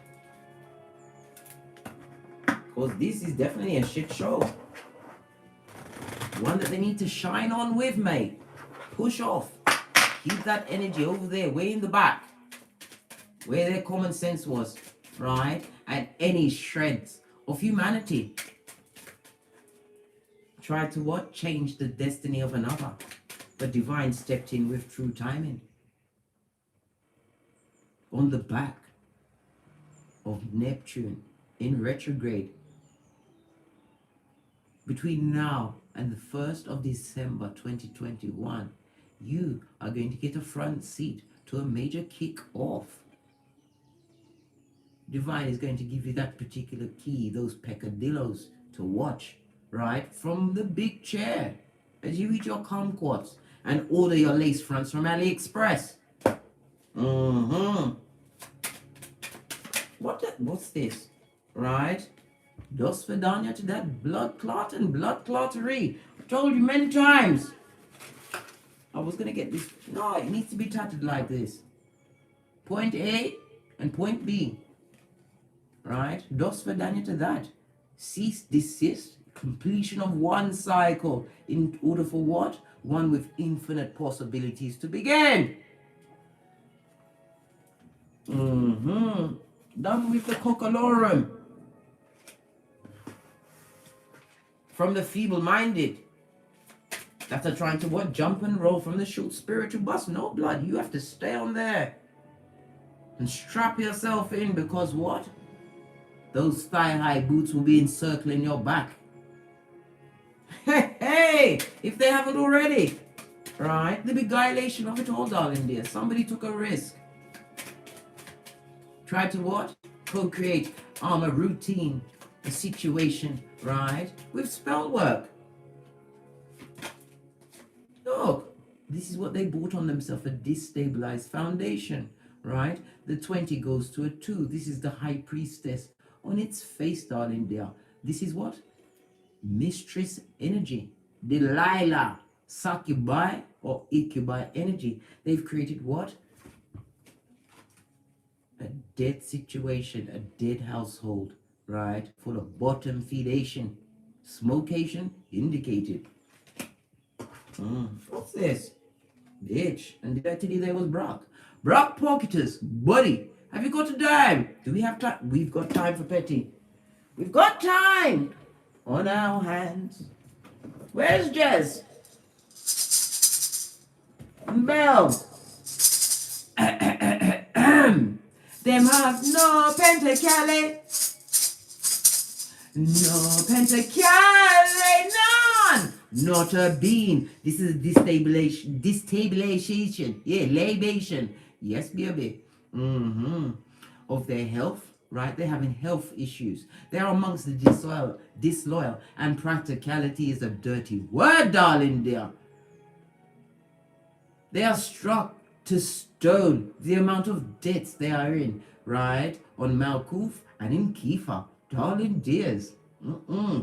Because this is definitely a shit show. One that they need to shine on with, mate. Push off. Keep that energy over there, way in the back. where their common sense was, right? And any shreds of humanity tried to what? Change the destiny of another. But divine stepped in with true timing. On the back of Neptune in retrograde. Between now and the 1st of December 2021, you are going to get a front seat to a major kick-off. Divine is going to give you that particular key, those peccadillos to watch, right? From the big chair as you eat your kumquats and order your lace fronts from AliExpress. What's this? Right? Dos Vidania to that blood clot and blood clottery. I told you many times. I was going to get this. No, it needs to be tatted like this. Point A and point B. Right? Dos Vidania to that. Cease, desist, completion of one cycle in order for what? One with infinite possibilities to begin. Done with the cockalorum. From the feeble-minded that are trying to what? Jump and roll from the short spiritual bus. No, blood, you have to stay on there and strap yourself in, because what? Those thigh-high boots will be encircling your back. Hey, if they haven't already. Right? The beguilation of it all, darling dear. Somebody took a risk. Tried to what? Co-create a routine, a situation, right? With spell work. Look, this is what they bought on themselves, a destabilized foundation, right? The 20 goes to a 2. This is the high priestess. On its face, darling dear, this is what? Mistress energy. Delilah, succubi or incubi energy. They've created what? A dead situation, a dead household, right? Full of bottom feedation. Smocation indicated. What's this? Bitch. And did I tell you there was Brock? Brock Pocketus, buddy. Have you got a dime? Do we have time? We've got time for petty. We've got time on our hands. Where's Jez? Bell. Them have no pentacale. No pentacale, none. Not a bean. This is destabilization. Yeah, libation. Yes, baby. Of their health, right? They're having health issues. They're amongst the disloyal, and practicality is a dirty word, darling dear. They are struck to stone the amount of debts they are in, right? On Malkuth and in Kiefer, darling dears.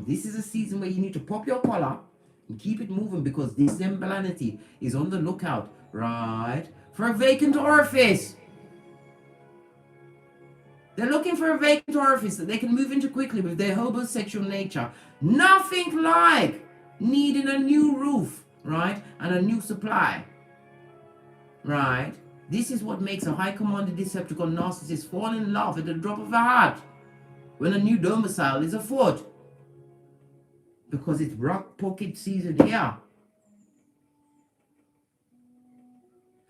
This is a season where you need to pop your collar and keep it moving, because this Zembalanity is on the lookout, right? For a vacant orifice. They're looking for a vacant orifice that they can move into quickly with their homosexual nature. Nothing like needing a new roof, right? And a new supply, right? This is what makes a high-commanded Decepticon narcissist fall in love at the drop of a hat when a new domicile is afoot. Because it's rock pocket season here.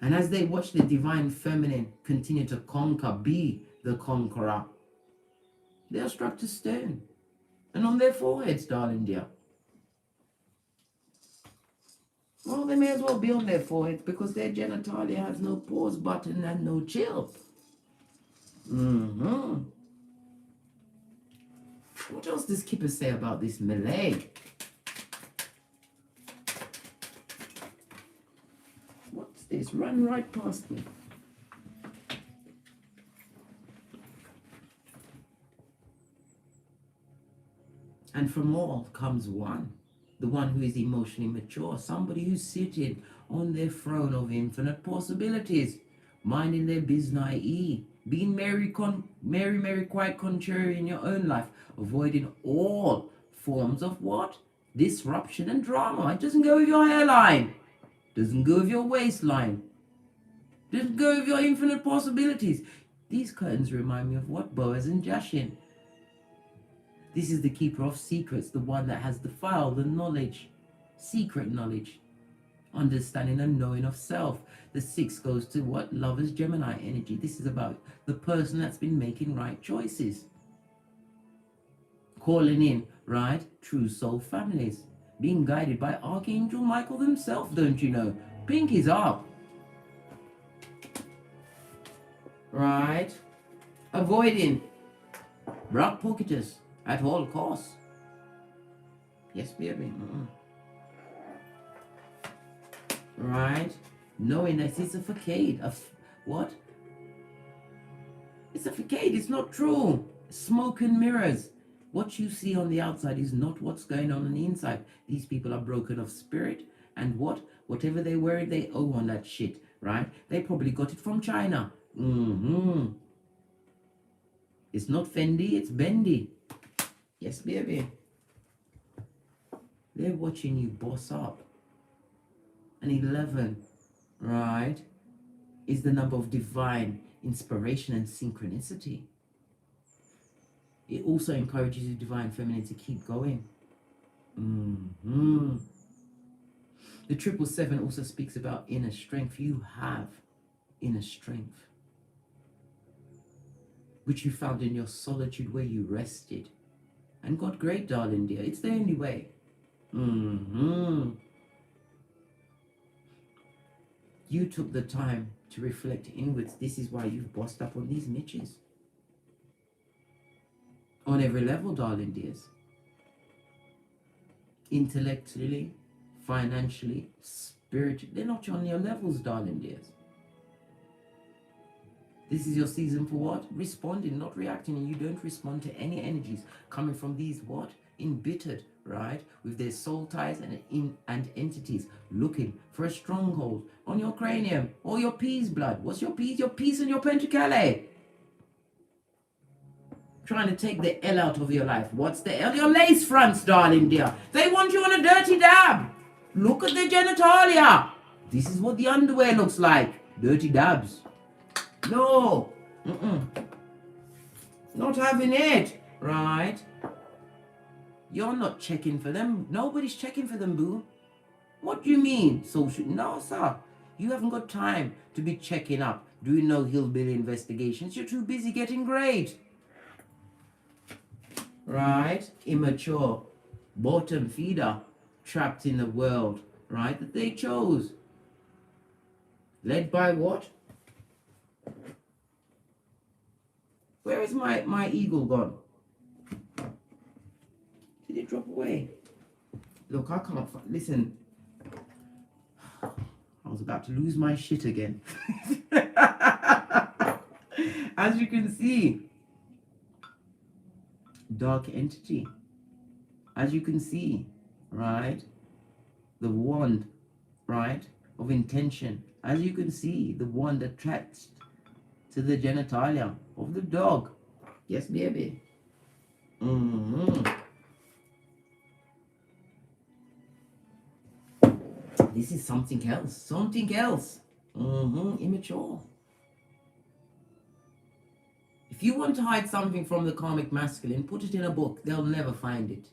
And as they watch the divine feminine continue to conquer, be the conqueror, they are struck to stone. And on their foreheads, darling dear. Well, they may as well be on their foreheads, because their genitalia has no pause button and no chill. What else does Kipper say about this melee? What's this? Run right past me. And from all comes one, the one who is emotionally mature, somebody who's sitting on their throne of infinite possibilities, minding their business, being merry, quite contrary in your own life, avoiding all forms of what? Disruption and drama. It doesn't go with your hairline, doesn't go with your waistline, doesn't go with your infinite possibilities. These curtains remind me of what? Boaz and Jashin. This is the keeper of secrets, the one that has the file, the knowledge, secret knowledge, understanding and knowing of self. The 6 goes to what? Lovers, Gemini energy. This is about the person that's been making right choices. Calling in, right? True soul families. Being guided by Archangel Michael himself, don't you know? Pink is up. Right? Avoiding black pocketers at all costs. Yes, baby. Right? Knowing that it's a facade of what? It's a facade. It's not true. Smoke and mirrors. What you see on the outside is not what's going on the inside. These people are broken of spirit, and whatever they wear, they owe on that shit, right? They probably got it from China. It's not Fendi, it's Bendy. Yes, baby. They're watching you boss up. And 11, right, is the number of divine inspiration and synchronicity. It also encourages the divine feminine to keep going. The 777 also speaks about inner strength. You have inner strength, which you found in your solitude where you rested and got great, darling dear. It's the only way. You took the time to reflect inwards. This is why you've bossed up on these niches. On every level, darling dears. Intellectually, financially, spiritually. They're not on your levels, darling dears. This is your season for what? Responding, not reacting. And you don't respond to any energies coming from these what? Embittered, right? With their soul ties and entities looking for a stronghold on your cranium or your peas blood. What's your peas? Your peace and your pentacale. Trying to take the L out of your life. What's the L? Your lace fronts, darling dear. They want you on a dirty dab. Look at the genitalia. This is what the underwear looks like. Dirty dabs. No. Not having it. Right? You're not checking for them. Nobody's checking for them, boo. What do you mean? Social? No, sir. You haven't got time to be checking up, doing no hillbilly investigations. You're too busy getting great. Right? Immature. Bottom feeder. Trapped in the world. Right? That they chose. Led by what? Where is my eagle gone? Did it drop away? Look, I can't find. Listen. I was about to lose my shit again. As you can see, dark entity. As you can see, right? The wand, right? Of intention. As you can see, the wand attached to the genitalia of the dog. Yes, baby. This is something else. Something else. Immature. If you want to hide something from the karmic masculine, put it in a book. They'll never find it.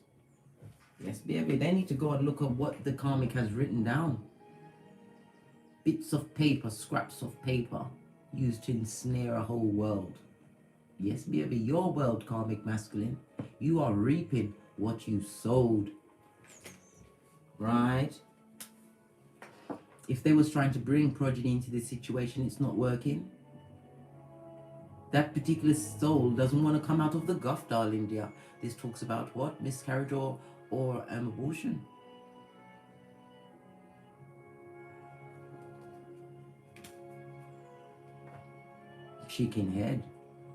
Yes, baby. They need to go and look at what the karmic has written down. Bits of paper, scraps of paper, used to ensnare a whole world. Yes, baby. Your world, karmic masculine. You are reaping what you sowed. Right? If they was trying to bring progeny into this situation, it's not working. That particular soul doesn't want to come out of the guff, darling dear. This talks about what? Miscarriage or abortion. Chicken head.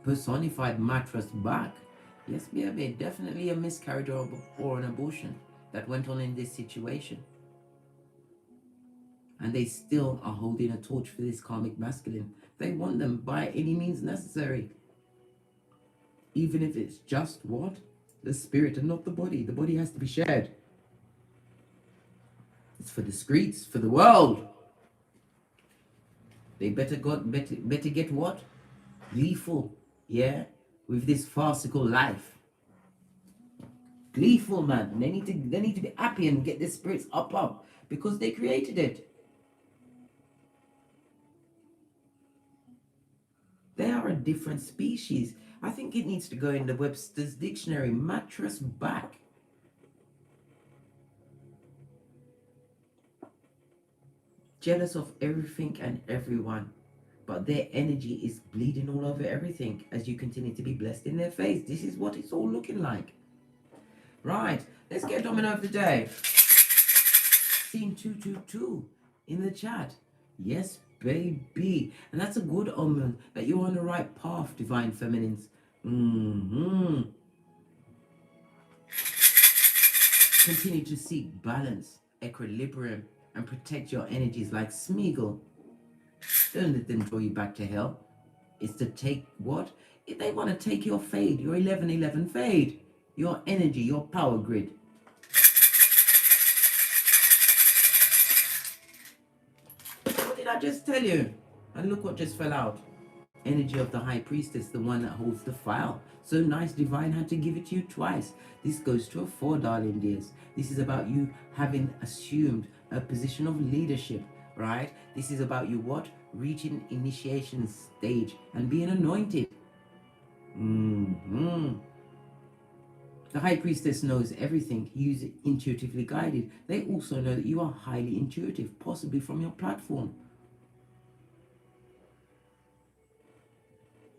Personified mattress back. Yes, baby. Definitely a miscarriage or an abortion that went on in this situation. And they still are holding a torch for this karmic masculine. They want them by any means necessary. Even if it's just what? The spirit and not the body. The body has to be shared. It's for the streets, for the world. They better get what? gleeful, yeah, with this farcical life. Gleeful, man. They need to be happy and get their spirits up because they created it. They are a different species. I think it needs to go in the Webster's dictionary. Mattress back. Jealous of everything and everyone, but their energy is bleeding all over everything as you continue to be blessed in their face. This is what it's all looking like. Right, let's get domino of the day. Scene 222 in the chat. Yes, baby. And that's a good omen that you're on the right path, divine feminines. Continue to seek balance, equilibrium, and protect your energies like Smeagol. Don't let them draw you back to hell. It's to take what? If they want to take your fade, your 1111 fade, your energy, your power grid. What did I just tell you? And look what just fell out. Energy of the High Priestess, the one that holds the file. So nice, divine had to give it to you twice. This goes to a 4, darling dears. This is about you having assumed a position of leadership, right? This is about you what? Reaching initiation stage and being anointed. The High Priestess knows everything. He is intuitively guided. They also know that you are highly intuitive, possibly from your platform.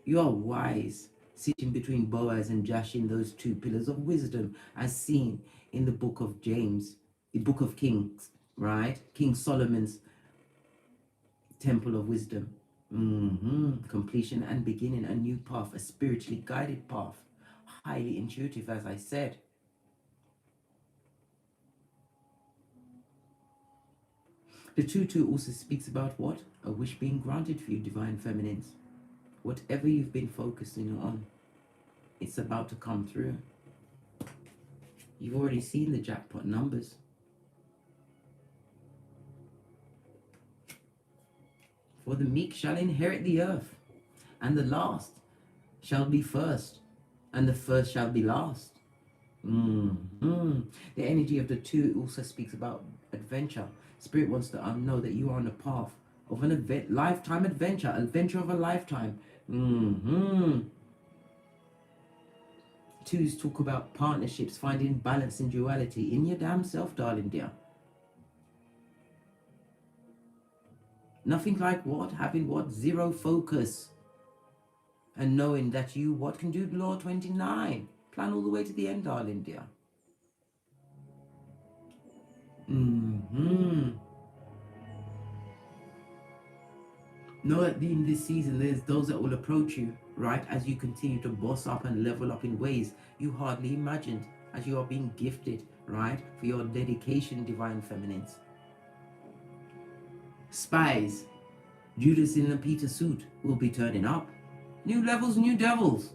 You are wise, sitting between Boaz and Jashin, those two pillars of wisdom, as seen in the book of James, the book of Kings, right? King Solomon's temple of wisdom. Completion and beginning, a new path, a spiritually guided path, highly intuitive, as I said. The 2-2 also speaks about what? A wish being granted for you, divine feminines. Whatever you've been focusing on, it's about to come through. You've already seen the jackpot numbers. For the meek shall inherit the earth, and the last shall be first, and the first shall be last. The energy of the 2 also speaks about adventure. Spirit wants to know that you are on a path of an lifetime adventure of a lifetime. 2s talk about partnerships, finding balance and duality in your damn self, darling dear. Nothing like what? Having what? Zero focus. And knowing that you what can do law 29. Plan all the way to the end, darling dear. Know that in this season, there's those that will approach you, right, as you continue to boss up and level up in ways you hardly imagined, as you are being gifted, right, for your dedication, divine feminines. Spies, Judas in a Peter suit will be turning up. New levels, new devils.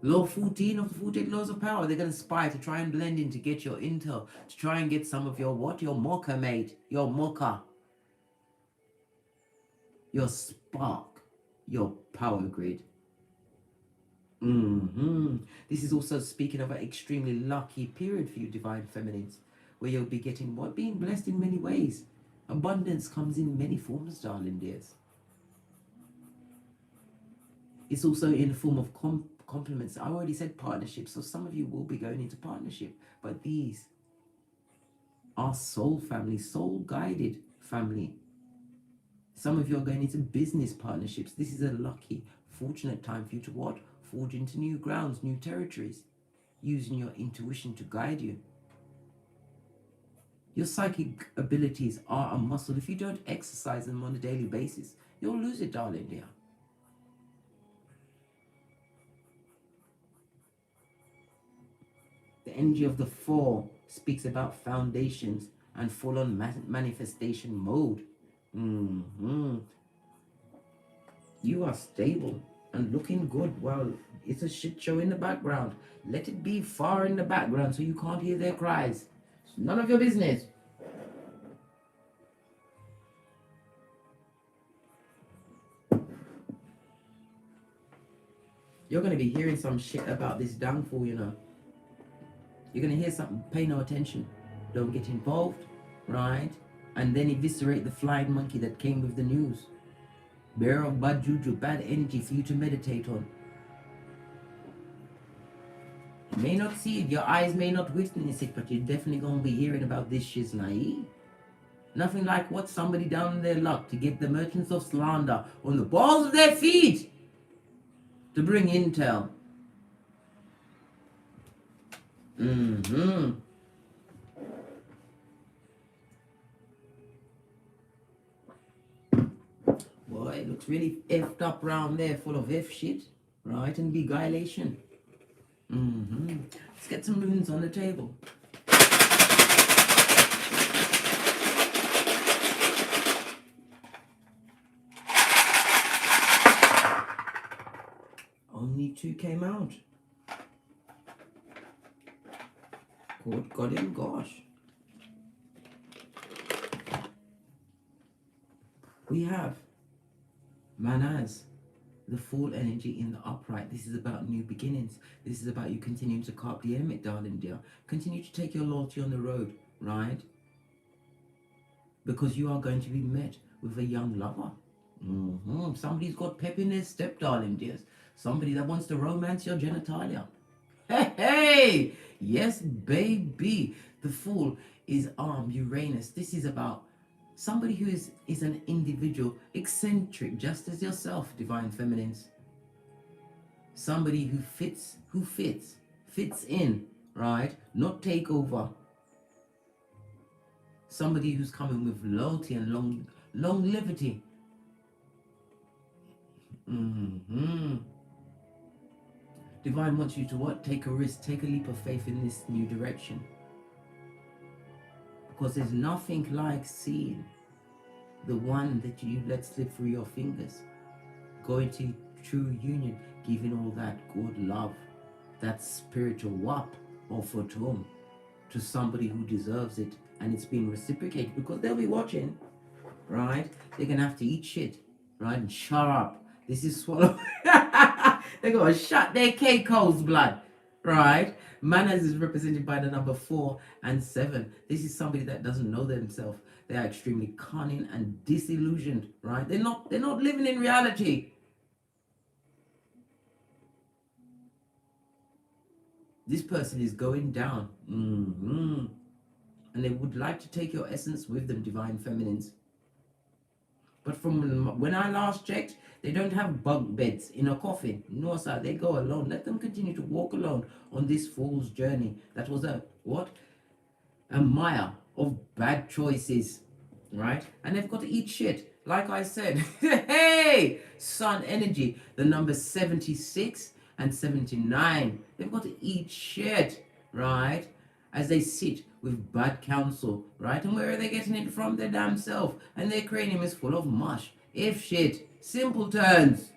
Law 14 of the 48 laws of power. They're going to spy to try and blend in to get your intel, to try and get some of your what? Your mocha, mate. Your mocha. Your spark. Your power grid. This is also speaking of an extremely lucky period for you, divine feminines, where you'll be getting what? Being blessed in many ways. Abundance comes in many forms, darling dears. It's also in the form of compliments. I already said partnership, so some of you will be going into partnership, but these are soul family, soul guided family. Some of you are going into business partnerships. This is a lucky, fortunate time for you to what? Forge into new grounds, new territories, using your intuition to guide you. Your psychic abilities are a muscle. If you don't exercise them on a daily basis, you'll lose it, darling dear. The energy of the 4 speaks about foundations and full-on manifestation mode. You are stable and looking good. Well, it's a shit show in the background. Let it be far in the background so you can't hear their cries. It's none of your business. You're going to be hearing some shit about this downfall, you know. You're going to hear something, pay no attention. Don't get involved, right? And then eviscerate the flying monkey that came with the news. Bearer of bad juju, bad energy for you to meditate on. You may not see it, your eyes may not witness it, but you're definitely going to be hearing about this shiznai. Nothing like what somebody down in their luck to get the merchants of slander on the balls of their feet to bring intel. Boy, it looks really effed up round there, full of F shit, right? And beguilation. Let's get some runes on the table. Only 2 came out. Good God him, gosh. We have Manas, the Fool energy in the upright. This is about new beginnings. This is about you continuing to carp the emmet, darling dear. Continue to take your loyalty on the road, right? Because you are going to be met with a young lover. Somebody's got pep in their step, darling dears. Somebody that wants to romance your genitalia. Hey! Yes, baby. The Fool is Uranus. This is about somebody who is an individual, eccentric, just as yourself, divine feminines. Somebody who fits in, right? Not take over. Somebody who's coming with loyalty and longevity. Divine wants you to what? Take a risk, take a leap of faith in this new direction. Because there's nothing like seeing the one that you let slip through your fingers, going to true union, giving all that good love, that spiritual wap or photon to somebody who deserves it, and it's being reciprocated because they'll be watching, right? They're gonna have to eat shit, right? And shut up. This is swallow. They're gonna shut their KHAL's blood, right? Manners is represented by the number 4 and 7. This is somebody that doesn't know themselves. They are extremely cunning and disillusioned, right? They're not living in reality. This person is going down. And they would like to take your essence with them, divine feminines. But from when I last checked, they don't have bunk beds in a coffin. No, sir, they go alone. Let them continue to walk alone on this fool's journey. That was a mire of bad choices, right? And they've got to eat shit. Like I said, hey, sun energy, the numbers 76 and 79. They've got to eat shit, right? As they sit with bad counsel, right? And where are they getting it from? Their damn self. And their cranium is full of mush. If shit. Simpletons.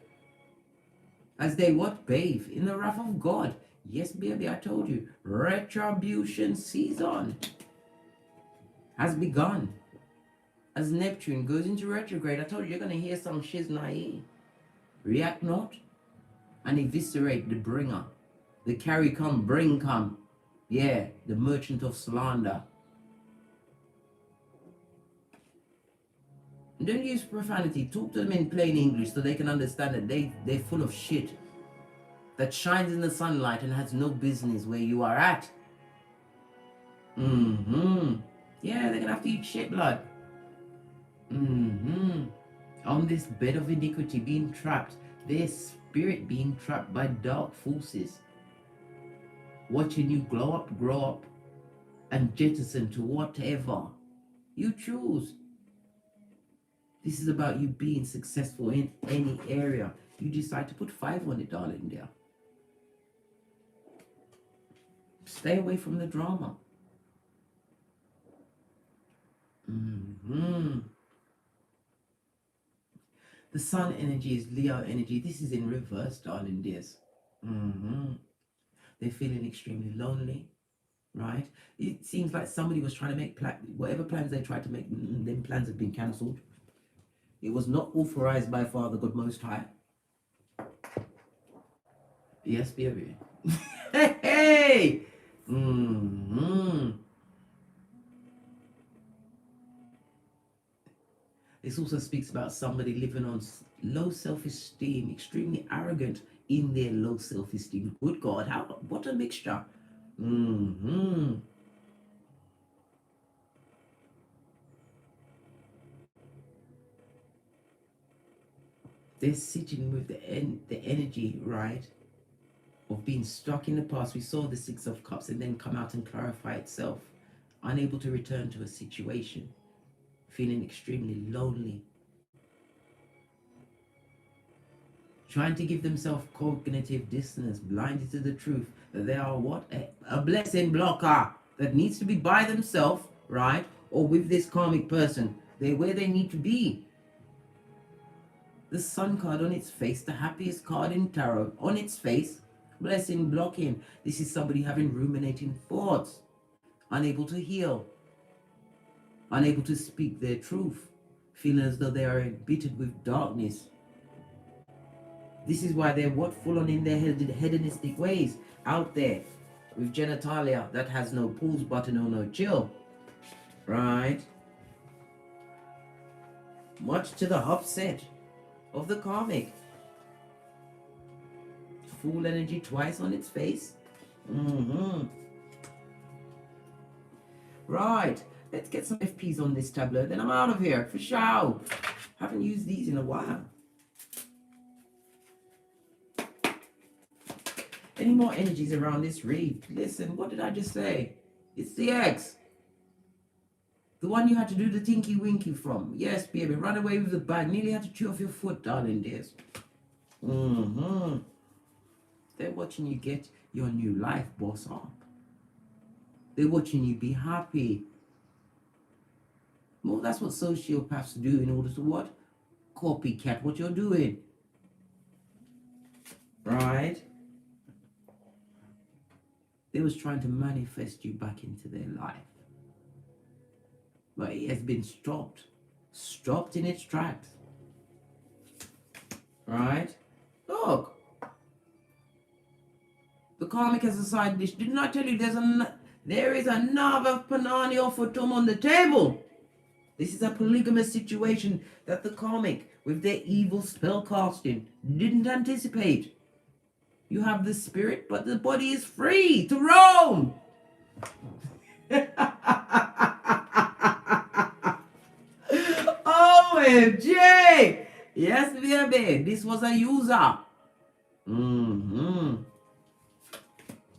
As they what? Bathe in the wrath of God. Yes, baby, I told you. Retribution season has begun. As Neptune goes into retrograde, I told you, you're going to hear some shiznai. React not and eviscerate the bringer. The carry come, bring come. Yeah, the merchant of slander. And don't use profanity. Talk to them in plain English so they can understand that they're full of shit that shines in the sunlight and has no business where you are at. Yeah, they're gonna have to eat shit, blood. On this bed of iniquity, being trapped, their spirit being trapped by dark forces. Watching you grow up, and jettison to whatever you choose. This is about you being successful in any area. You decide to put 5 on it, darling dear. Stay away from the drama. The sun energy is Leo energy. This is in reverse, darling dears. They're feeling extremely lonely, right? It seems like somebody was trying to make whatever plans they tried to make, them plans have been cancelled. It was not authorized by Father God Most High. Yes, baby. Hey, hey. Mm-hmm. This also speaks about somebody living on low self-esteem, extremely arrogant in their low self-esteem. Good God, what a mixture. Mm-hmm. They're sitting with the energy, right, of being stuck in the past. We saw the Six of Cups and then come out and clarify itself. Unable to return to a situation. Feeling extremely lonely. Trying to give themselves cognitive dissonance, blinded to the truth that they are what? A blessing blocker that needs to be by themselves, right? Or with this karmic person. They're where they need to be. The Sun card on its face, the happiest card in tarot, on its face, blessing blocking. This is somebody having ruminating thoughts, unable to heal, unable to speak their truth, feeling as though they are embittered with darkness. This is why they're what? Full on in their hedonistic ways, out there with genitalia that has no pause button or no chill, right? Much to the upset of the karmic. Full energy twice on its face. Right, let's get some FPs on this tableau, then I'm out of here for sure. Haven't used these in a while. Any more energies around this read? Listen, what did I just say? It's the X. The one you had to do the tinky winky from. Yes, baby, run away with the bag. Nearly had to chew off your foot, darling dears. They're watching you get your new life boss up. They're watching you be happy. Well, that's what sociopaths do in order to what? Copycat what you're doing. Right? They was trying to manifest you back into their life. But it has been stopped. Stopped in its tracks. Right? Look. The karmic has a side dish. Didn't I tell you there is another panani or futum on the table? This is a polygamous situation that the karmic, with their evil spell casting, didn't anticipate. You have the spirit, but the body is free to roam. OMG! Yes, baby, this was a user.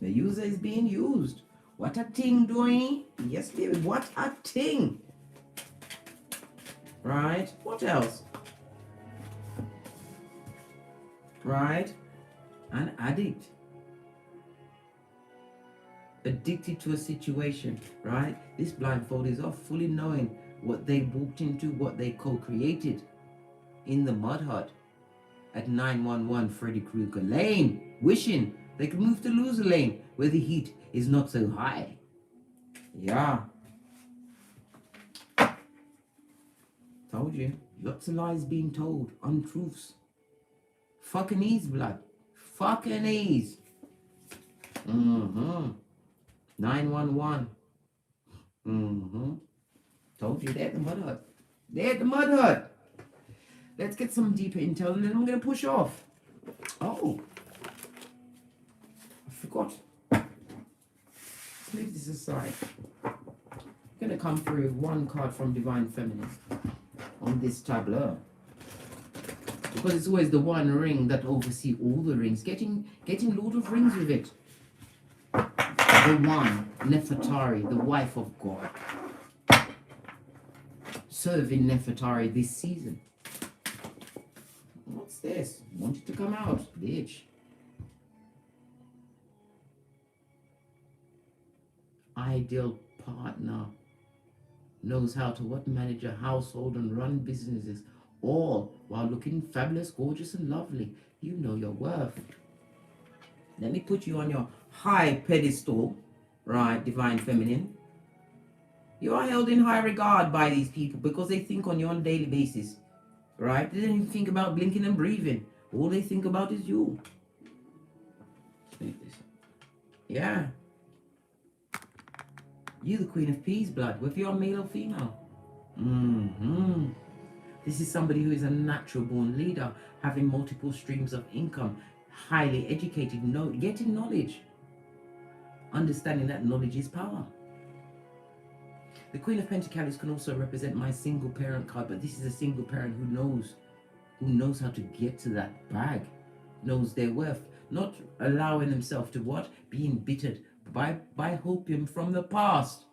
The user is being used. What a thing doing? Yes, baby, what a thing. Right? What else? Right? An addict. Addicted to a situation, right? This blindfold is off, fully knowing what they walked into, what they co-created in the mud hut at 911 Freddy Krueger Lane, wishing they could move to loser lane where the heat is not so high. Yeah. Told you. Lots of lies being told. Untruths. Fucking ease, blood. Fucking ease. 911. Told you, they're at the mud hut. They're at the mud hut. Let's get some deeper intel and then I'm going to push off. Oh. I forgot. Let's leave this aside. I'm going to come through one card from Divine Feminine on this tableau. Because it's always the one ring that oversees all the rings. Getting Lord of Rings with it. The one, Nefertari, the wife of God. Serving Nefertari this season. What's this? Wanted to come out, bitch. Ideal partner. Knows how to what? Manage a household and run businesses. All while looking fabulous, gorgeous, and lovely. You know your worth. Let me put you on your high pedestal, right, Divine Feminine. You are held in high regard by these people because they think on you on a daily basis, right? They don't even think about blinking and breathing. All they think about is you. Yeah. You're the Queen of Peas blood, whether you're male or female. This is somebody who is a natural born leader, having multiple streams of income, highly educated, getting knowledge, understanding that knowledge is power. The Queen of Pentacles can also represent my single parent card, but this is a single parent who knows how to get to that bag, knows their worth, not allowing themselves to what? Be embittered by hopium from the past.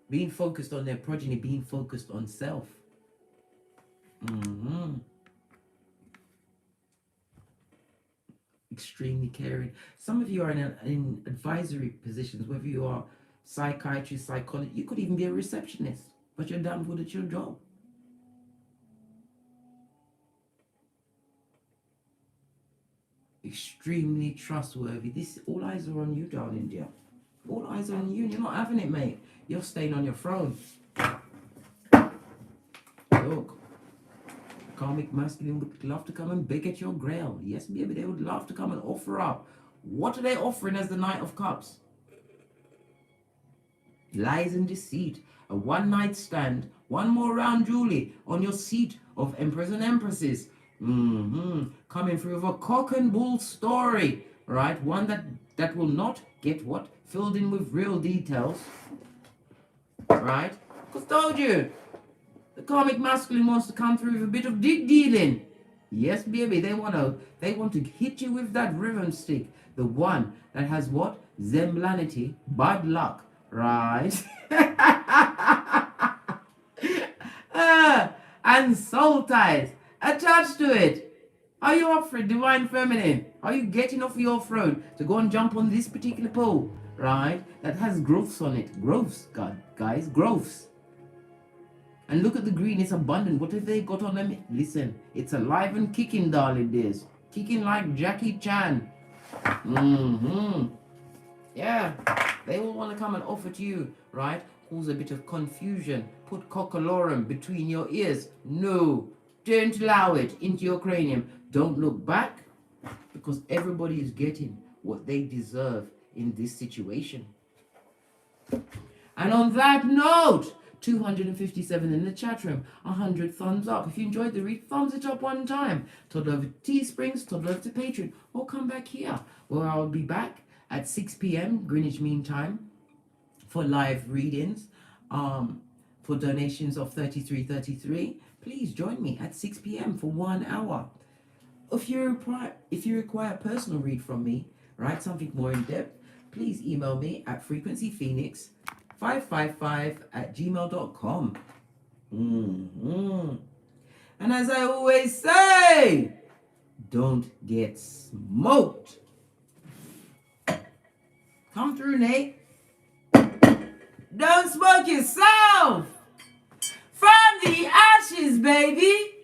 Being focused on their progeny, being focused on self. Extremely caring. Some of you are in advisory positions, whether you are psychiatrist, psychologist, you could even be a receptionist, but you're damn good at your job. Extremely trustworthy. All eyes are on you, darling dear. All eyes are on you, and you're not having it, mate. You're staying on your throne. Look. Karmic masculine would love to come and beg at your grail. Yes, baby, they would love to come and offer up. What are they offering as the Knight of Cups? Lies and deceit. A one-night stand. One more round, Julie, on your seat of Emperors and Empresses. Coming through with a cock and bull story. Right? One that will not get what? Filled in with real details. Right? Because told you. The karmic masculine wants to come through with a bit of dig dealing. Yes, baby, they want to hit you with that rhythm stick. The one that has what? Zemblanity, bad luck, right? And soul ties attached to it. Are you up for divine feminine? Are you getting off your throne to go and jump on this particular pole, right? That has growths on it. Growths, God, guys, growths. And look at the green, it's abundant. What have they got on them? Listen, it's alive and kicking, darling dears. Kicking like Jackie Chan. Yeah, they will want to come and offer to you, right? Cause a bit of confusion. Put cockalorum between your ears. No, don't allow it into your cranium. Don't look back, because everybody is getting what they deserve in this situation. And on that note, 257 in the chat room, 100 thumbs up. If you enjoyed the read, thumbs it up one time. Toddle over to TeeSprings, toddle over to Patreon, or come back here, where I'll be back at 6 p.m. Greenwich Mean Time for live readings. For donations of $33.33, please join me at 6 p.m. for 1 hour. If you require a personal read from me, right, something more in depth, please email me at frequencyphoenix555@gmail.com. And as I always say, don't get smoked. Come through, Nate. Don't smoke yourself. From the ashes, baby.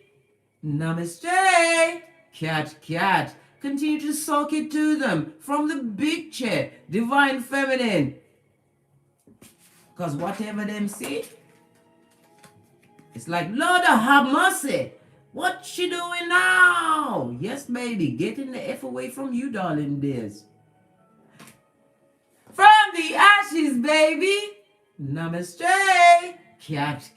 Namaste. Cat. Continue to soak it to them from the big chair, divine feminine. Because whatever them see, it's like, Lord have mercy. What she doing now? Yes, baby, getting the F away from you, darling dears. From the ashes, baby. Namaste. Cat.